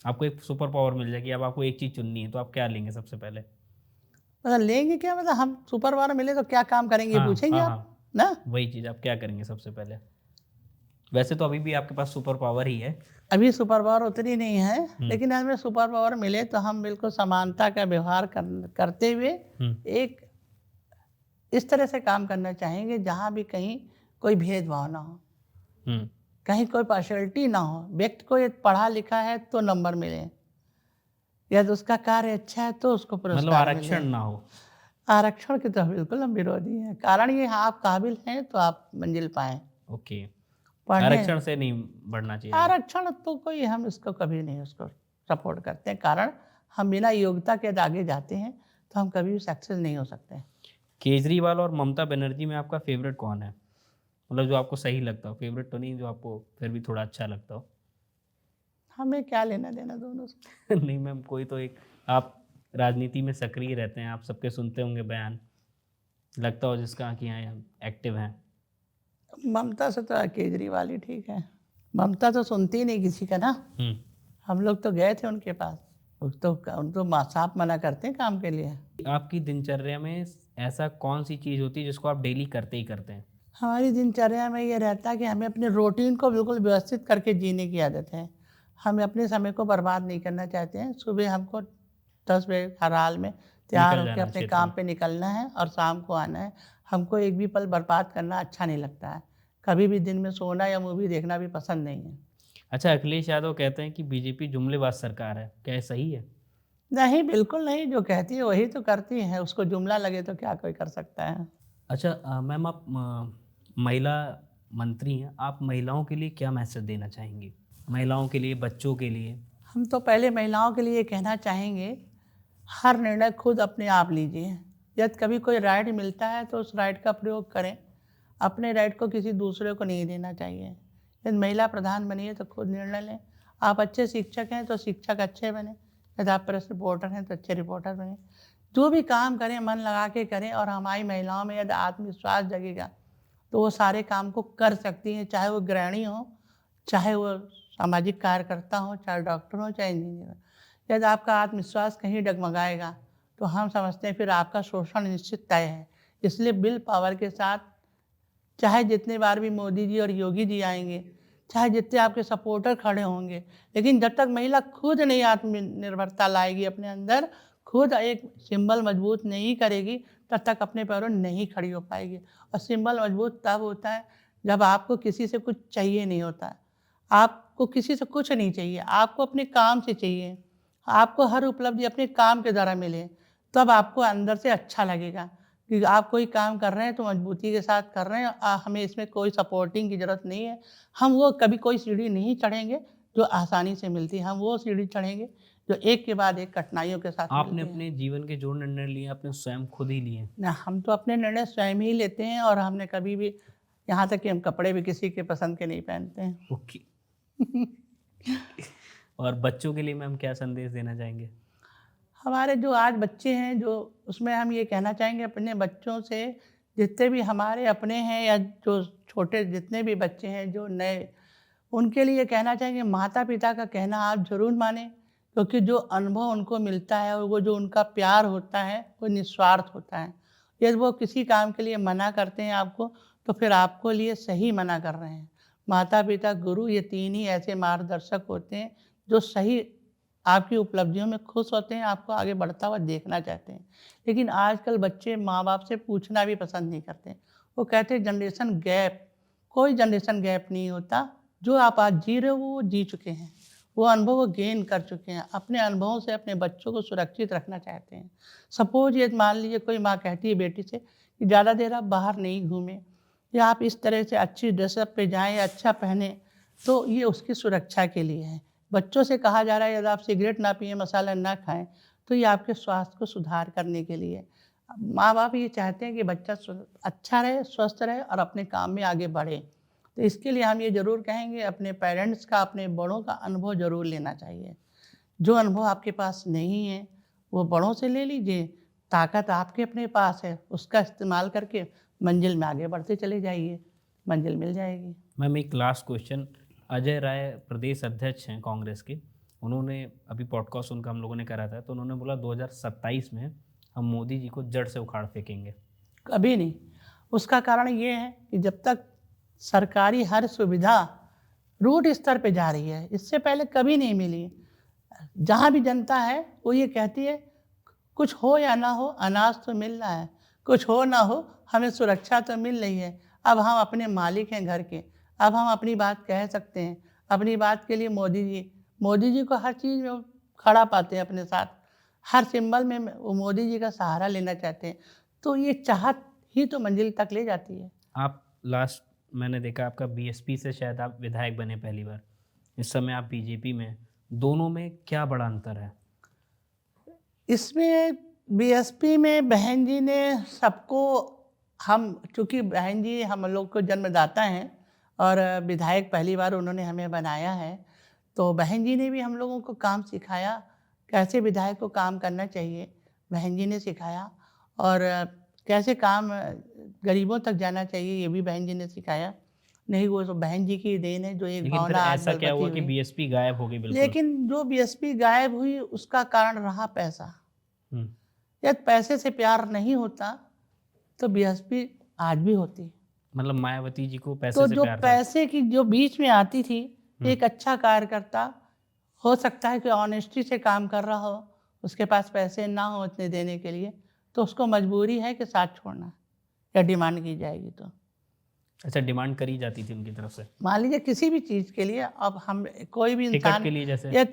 आपको एक सुपर पावर मिल जाएगी, अब आपको एक चीज़ चुननी है, तो आप क्या लेंगे सबसे पहले? मतलब लेंगे क्या, मतलब हम सुपर पावर मिले तो क्या काम करेंगे, हाँ, पूछेंगे हाँ, आप हाँ, ना। वही चीज़ आप क्या करेंगे सबसे पहले? वैसे तो अभी भी आपके पास सुपर पावर ही है। अभी सुपर पावर उतनी नहीं है, हुँ, लेकिन हमें सुपर पावर मिले तो हम बिल्कुल समानता का व्यवहार करते हुए हुँ, एक इस तरह से काम करना चाहेंगे जहाँ भी कहीं कोई भेदभाव ना हो, हुँ, कहीं कोई पार्शियलिटी ना हो। व्यक्ति को ये पढ़ा लिखा है तो नंबर मिले, यदि उसका कार्य अच्छा है तो उसको मतलब पुरस्कार मिले। आरक्षण ना हो। आरक्षण की तो बिल्कुल हम विरोधी हैं। कारण ये है, आप काबिल हैं तो आप मंजिल पाएँ। ओके, पढ़ने आरक्षण से नहीं बढ़ना चाहिए आगे। आरक्षण तो कोई हम इसको कभी नहीं उसको सपोर्ट करते हैं। कारण हम बिना योग्यता के यदि आगे जाते हैं तो हम कभी भी सक्सेस नहीं हो सकते हैं। केजरीवाल और ममता बनर्जी में आपका फ़ेवरेट कौन है? मतलब जो आपको सही लगता हो, फ़ेवरेट तो नहीं, जो आपको फिर भी थोड़ा अच्छा लगता हो? हमें क्या लेना देना दोनों से। नहीं मैम, कोई तो एक, आप राजनीति में सक्रिय रहते हैं, आप सबके सुनते होंगे बयान, लगता हो जिसका कि हाँ, एक्टिव हैं। ममता से तो केजरीवाल ही ठीक है। ममता तो सुनती ही नहीं किसी का ना। हुँ। हम लोग तो गए थे उनके पास। उन तो साफ मना करते हैं काम के लिए। आपकी दिनचर्या में ऐसा कौन-सी चीज़ होती है जिसको आप डेली करते ही करते हैं? हमारी दिनचर्या में ये रहता है कि हमें अपने रूटीन को बिल्कुल व्यवस्थित करके जीने की आदत है। हम अपने समय को बर्बाद नहीं करना चाहते हैं। सुबह हमको 10 बजे हर हाल में तैयार निकल होके जाना है अपने क्षेत्र काम में। पे निकलना है और शाम को आना है। हमको एक भी पल बर्बाद करना अच्छा नहीं लगता है। कभी भी दिन में सोना या मूवी देखना भी पसंद नहीं है। अच्छा, अखिलेश यादव कहते हैं कि बीजेपी जुमलेबाज़ सरकार है, क्या ये सही है? नहीं, बिल्कुल नहीं, जो कहती है वही तो करती है। उसको जुमला लगे तो क्या कोई कर सकता है। अच्छा मैम, आप महिला मंत्री हैं, आप महिलाओं के लिए क्या मैसेज देना चाहेंगी? महिलाओं के लिए, बच्चों के लिए? हम तो पहले महिलाओं के लिए कहना चाहेंगे, हर निर्णय खुद अपने आप लीजिए। यदि कभी कोई राइट मिलता है तो उस राइट का प्रयोग करें। अपने राइट को किसी दूसरे को नहीं देना चाहिए। यदि महिला प्रधान बनी है तो खुद निर्णय लें। आप अच्छे शिक्षक हैं तो शिक्षक अच्छे बने। यदि आप प्रेस रिपोर्टर हैं तो अच्छे रिपोर्टर बने। जो भी काम करें मन लगा के करें, और हमारी महिलाओं में यदि आत्मविश्वास जगेगा तो वो सारे काम को कर सकती हैं, चाहे वो गृहिणी हो, चाहे वो सामाजिक कार्यकर्ता हो, चाहे डॉक्टर हो, चाहे इंजीनियर हो। यदि आपका आत्मविश्वास कहीं डगमगाएगा तो हम समझते हैं फिर आपका शोषण निश्चित तय है। इसलिए विल पावर के साथ, चाहे जितने बार भी मोदी जी और योगी जी आएंगे, चाहे जितने आपके सपोर्टर खड़े होंगे, लेकिन जब तक महिला खुद नहीं आत्मनिर्भरता लाएगी अपने अंदर, खुद एक सिंबल मजबूत नहीं करेगी, तब तक अपने पैरों नहीं खड़ी हो पाएगी। और सिंबल मजबूत तब होता है जब आपको किसी से कुछ चाहिए नहीं होता है। आपको किसी से कुछ नहीं चाहिए, आपको अपने काम से चाहिए। आपको हर उपलब्धि अपने काम के द्वारा मिले, तब आपको अंदर से अच्छा लगेगा कि आप कोई काम कर रहे हैं तो मजबूती के साथ कर रहे हैं। हमें इसमें कोई सपोर्टिंग की ज़रूरत नहीं है। हम वो कभी कोई सीढ़ी नहीं चढ़ेंगे जो आसानी से मिलती है। हम वो सीढ़ी चढ़ेंगे जो एक के बाद एक कठिनाइयों के साथ आपने मिलती है। अपने जीवन के जो निर्णय लिए, आपने स्वयं खुद ही लिए हैं। ना, हम तो अपने निर्णय स्वयं ही लेते हैं, और हमने कभी भी, यहाँ तक कि हम कपड़े भी किसी के पसंद के नहीं पहनते हैं। ओके। और बच्चों के लिए मैम क्या संदेश देना चाहेंगे? हमारे जो आज बच्चे हैं, जो उसमें हम ये कहना चाहेंगे अपने बच्चों से, जितने भी हमारे अपने हैं या जो छोटे जितने भी बच्चे हैं जो नए, उनके लिए कहना चाहेंगे माता पिता का कहना आप ज़रूर मानें, क्योंकि जो अनुभव उनको मिलता है और वो जो उनका प्यार होता है वो निस्वार्थ होता है। यदि वो किसी काम के लिए मना करते हैं आपको, तो फिर आपको लिए सही मना कर रहे हैं। माता पिता गुरु ये तीन ही ऐसे मार्गदर्शक होते हैं जो सही आपकी उपलब्धियों में खुश होते हैं, आपको आगे बढ़ता हुआ देखना चाहते हैं। लेकिन आजकल बच्चे माँ बाप से पूछना भी पसंद नहीं करते। वो कहते हैं जनरेशन गैप। कोई जनरेशन गैप नहीं होता। जो आप आज जी रहे हो वो जी चुके हैं। वो अनुभव वो गेन कर चुके हैं। अपने अनुभवों से अपने बच्चों को सुरक्षित रखना चाहते हैं। सपोज़ ये मान लीजिए कोई माँ कहती है बेटी से कि ज़्यादा देर आप बाहर नहीं घूमें, या आप इस तरह से अच्छी ड्रेसअप पे जाएँ या अच्छा पहनें, तो ये उसकी सुरक्षा के लिए है। बच्चों से कहा जा रहा है यदि आप सिगरेट ना पिएँ, मसाला ना खाएँ, तो ये आपके स्वास्थ्य को सुधार करने के लिए है। माँ बाप ये चाहते हैं कि बच्चा अच्छा रहे, स्वस्थ रहे और अपने काम में आगे बढ़े। तो इसके लिए हम ये ज़रूर कहेंगे, अपने पेरेंट्स का, अपने बड़ों का अनुभव ज़रूर लेना चाहिए। जो अनुभव आपके पास नहीं है वो बड़ों से ले लीजिए। ताकत आपके अपने पास है, उसका इस्तेमाल करके मंजिल में आगे बढ़ते चले जाइए, मंजिल मिल जाएगी। मैम एक लास्ट क्वेश्चन, अजय राय प्रदेश अध्यक्ष हैं कांग्रेस के, उन्होंने अभी पॉडकास्ट उनका हम लोगों ने करा था, तो उन्होंने बोला 2027 में हम मोदी जी को जड़ से उखाड़ फेंकेंगे? कभी नहीं। उसका कारण ये है कि जब तक सरकारी हर सुविधा रूट स्तर पे जा रही है, इससे पहले कभी नहीं मिली। जहाँ भी जनता है वो ये कहती है कुछ हो या ना हो अनाज तो मिल रहा है, कुछ हो ना हो हमें सुरक्षा तो मिल रही है। अब हम अपने मालिक हैं घर के, अब हम अपनी बात कह सकते हैं। अपनी बात के लिए मोदी जी को हर चीज़ में वो खड़ा पाते हैं अपने साथ, हर सिंबल में वो मोदी जी का सहारा लेना चाहते हैं। तो ये चाहत ही तो मंजिल तक ले जाती है। आप लास्ट मैंने देखा आपका बीएसपी से शायद आप विधायक बने पहली बार, इस समय आप बीजेपी में हैं। दोनों में क्या बड़ा अंतर है? इसमें बीएसपी में बहन जी ने सबको, हम चूँकि बहन जी हम लोग को जन्मदाता हैं और विधायक पहली बार उन्होंने हमें बनाया है, तो बहन जी ने भी हम लोगों को काम सिखाया, कैसे विधायक को काम करना चाहिए, बहन जी ने सिखाया। और कैसे काम गरीबों तक जाना चाहिए, ये भी बहन जी ने सिखाया। नहीं, वो तो बहन जी की देन है जो एक लेकिन फिर भावना आज ऐसा क्या बलबती हुआ कि हुई। बीएसपी गायब हो गई बिल्कुल? लेकिन जो बीएसपी गायब हुई उसका कारण रहा पैसा। हम्म, यदि पैसे से प्यार नहीं होता तो बीएसपी आज भी होती। मतलब मायावती जी को पैसे तो से जो प्यार था? पैसे की जो बीच में आती थी, एक अच्छा कार्यकर्ता हो सकता है कि ऑनेस्टी से काम कर रहा हो, उसके पास पैसे ना हो इतने देने के लिए, तो उसको मजबूरी है कि साथ छोड़ना है या डिमांड की जाएगी तो। अच्छा, डिमांड करी जाती थी उनकी तरफ से मान लीजिए किसी भी चीज़ के लिए, अब हम कोई भी टिकट इंसान के लिए जैसे? या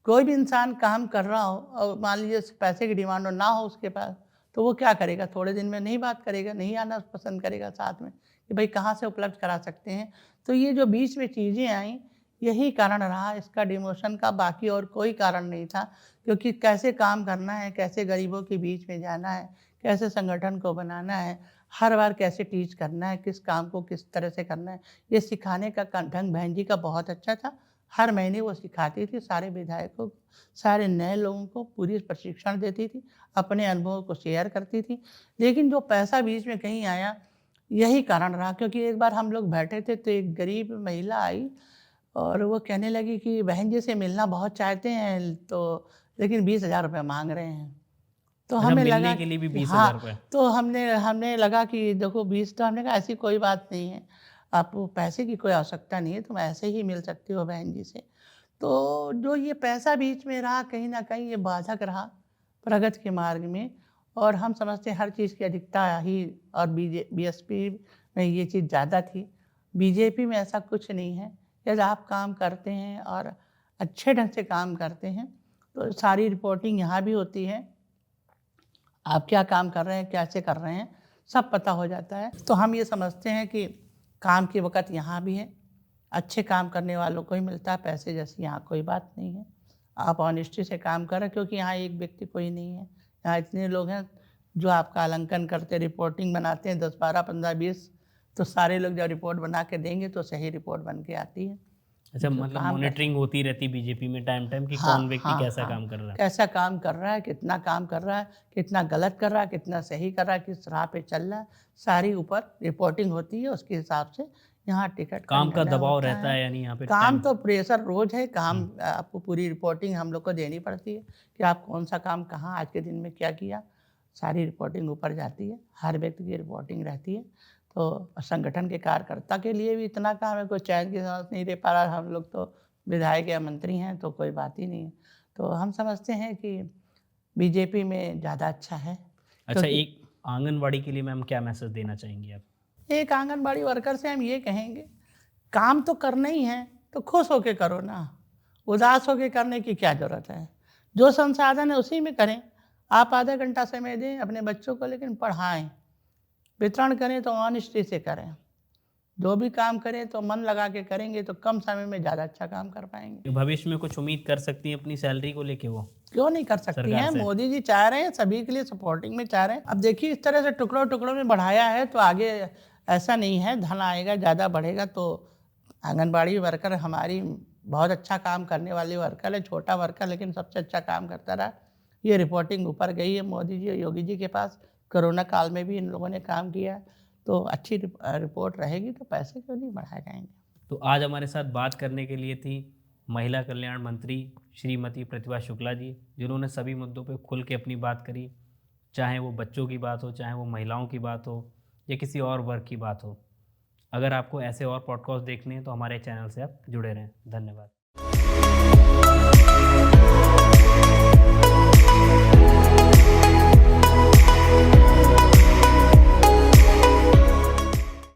कोई भी इंसान काम कर रहा हो और मान लीजिए पैसे की डिमांड ना हो उसके पास, तो वो क्या करेगा? थोड़े दिन में नहीं बात करेगा, नहीं आना पसंद करेगा साथ में कि भाई कहाँ से उपलब्ध करा सकते हैं। तो ये जो बीच में चीज़ें आईं, यही कारण रहा इसका डिमोशन का, बाकी और कोई कारण नहीं था। क्योंकि कैसे काम करना है, कैसे गरीबों के बीच में जाना है, कैसे संगठन को बनाना है, हर बार कैसे टीच करना है, किस काम को किस तरह से करना है, ये सिखाने का ढंग बहन जी का बहुत अच्छा था। हर महीने वो सिखाती थी सारे विधायकों को, सारे नए लोगों को पूरी प्रशिक्षण देती थी, अपने अनुभव को शेयर करती थी। लेकिन जो पैसा बीच में कहीं आया, यही कारण रहा। क्योंकि एक बार हम लोग बैठे थे तो एक गरीब महिला आई और वो कहने लगी कि बहन जी से मिलना बहुत चाहते हैं, तो लेकिन 20,000 रुपये मांग रहे हैं। तो अच्छा, हमें मिलने लगा के लिए भी कि 20,000 हाँ, रुपये? तो हमने लगा कि देखो 20, तो हमने कहा ऐसी कोई बात नहीं है, आपको पैसे की कोई आवश्यकता नहीं है, तुम ऐसे ही मिल सकती हो बहन जी से। तो जो ये पैसा बीच में रहा, कहीं न कहीं ये बाधक रहा प्रगति के मार्ग में। और हम समझते हैं हर चीज़ की अधिकता ही, और बीएसपी में ये चीज़ ज़्यादा थी, बीजेपी में ऐसा कुछ नहीं है। यदि आप काम करते हैं और अच्छे ढंग से काम करते हैं, तो सारी रिपोर्टिंग यहाँ भी होती है। आप क्या काम कर रहे हैं, कैसे कर रहे हैं, सब पता हो जाता है। तो हम ये समझते हैं कि काम की वक़्त यहाँ भी है, अच्छे काम करने वालों को ही मिलता है, पैसे जैसी यहाँ कोई बात नहीं है। आप ऑनेस्टी से काम करें, क्योंकि यहाँ एक व्यक्ति कोई नहीं है, यहाँ इतने लोग हैं जो आपका आलंकन करते, रिपोर्टिंग बनाते हैं 10, 12, 15, 20। तो सारे लोग जब रिपोर्ट बना के देंगे तो सही रिपोर्ट बन के आती है। अच्छा, जो मतलब काम कर मॉनिटरिंग होती रहती बीजेपी में टाइम टाइम कि हाँ, कौन व्यक्ति हाँ, कैसा हाँ। काम कर रहा है? कैसा काम कर रहा है, कितना काम कर रहा है, कितना गलत कर रहा है, कितना सही कर रहा है, किस राह पे चल रहा है, सारी ऊपर रिपोर्टिंग होती है। उसके हिसाब से यहाँ टिकट का काम का निर्णय दबाव होता रहता है। है यानी यहाँ पे काम टाइम? तो प्रेशर रोज़ है, काम आपको पूरी रिपोर्टिंग हम लोग को देनी पड़ती है कि आप कौन सा काम कहाँ आज के दिन में क्या किया, सारी रिपोर्टिंग ऊपर जाती है, हर व्यक्ति की रिपोर्टिंग रहती है। तो संगठन के कार्यकर्ता के लिए भी इतना काम है, कोई चैन की सांस नहीं ले पा रहा। हम लोग तो विधायक या मंत्री हैं तो कोई बात ही नहीं है। तो हम समझते हैं कि बीजेपी में ज़्यादा अच्छा है। अच्छा, क्योंकि एक आंगनवाड़ी के लिए मैम क्या मैसेज देना चाहेंगी आप? एक आंगनबाड़ी वर्कर से हम ये कहेंगे, काम तो करना ही है तो खुश होके करो ना, उदास होके करने की क्या ज़रूरत है। जो संसाधन है उसी में करें। आप आधा घंटा समय दें अपने बच्चों को, लेकिन पढ़ाएं, वितरण करें तो ऑनेस्टी से करें। जो भी काम करें तो मन लगा के करेंगे तो कम समय में ज़्यादा अच्छा काम कर पाएंगे। भविष्य में कुछ उम्मीद कर सकती हैं अपनी सैलरी को लेके वो क्यों नहीं कर सकती सरकार हैं? से? मोदी जी चाह रहे हैं, सभी के लिए सपोर्टिंग में चाह रहे हैं। अब देखिए इस तरह से टुकड़ों टुकड़ों में बढ़ाया है तो आगे ऐसा नहीं है, धन आएगा, ज़्यादा बढ़ेगा। तो आंगनबाड़ी वर्कर हमारी बहुत अच्छा काम करने वाली वर्कर है, छोटा वर्कर लेकिन सबसे अच्छा काम करता रहा। ये रिपोर्टिंग ऊपर गई है मोदी जी और योगी जी के पास। कोरोना काल में भी इन लोगों ने काम किया, तो अच्छी रिपोर्ट रहेगी तो पैसे क्यों नहीं बढ़ाए जाएंगे। तो आज हमारे साथ बात करने के लिए थी महिला कल्याण मंत्री श्रीमती प्रतिभा शुक्ला जी, जिन्होंने सभी मुद्दों पे खुल के अपनी बात करी। चाहे वो बच्चों की बात हो, चाहे वो महिलाओं की बात हो या किसी और वर्ग की बात हो। अगर आपको ऐसे और पॉडकास्ट देखने हैं तो हमारे चैनल से आप जुड़े रहें। धन्यवाद।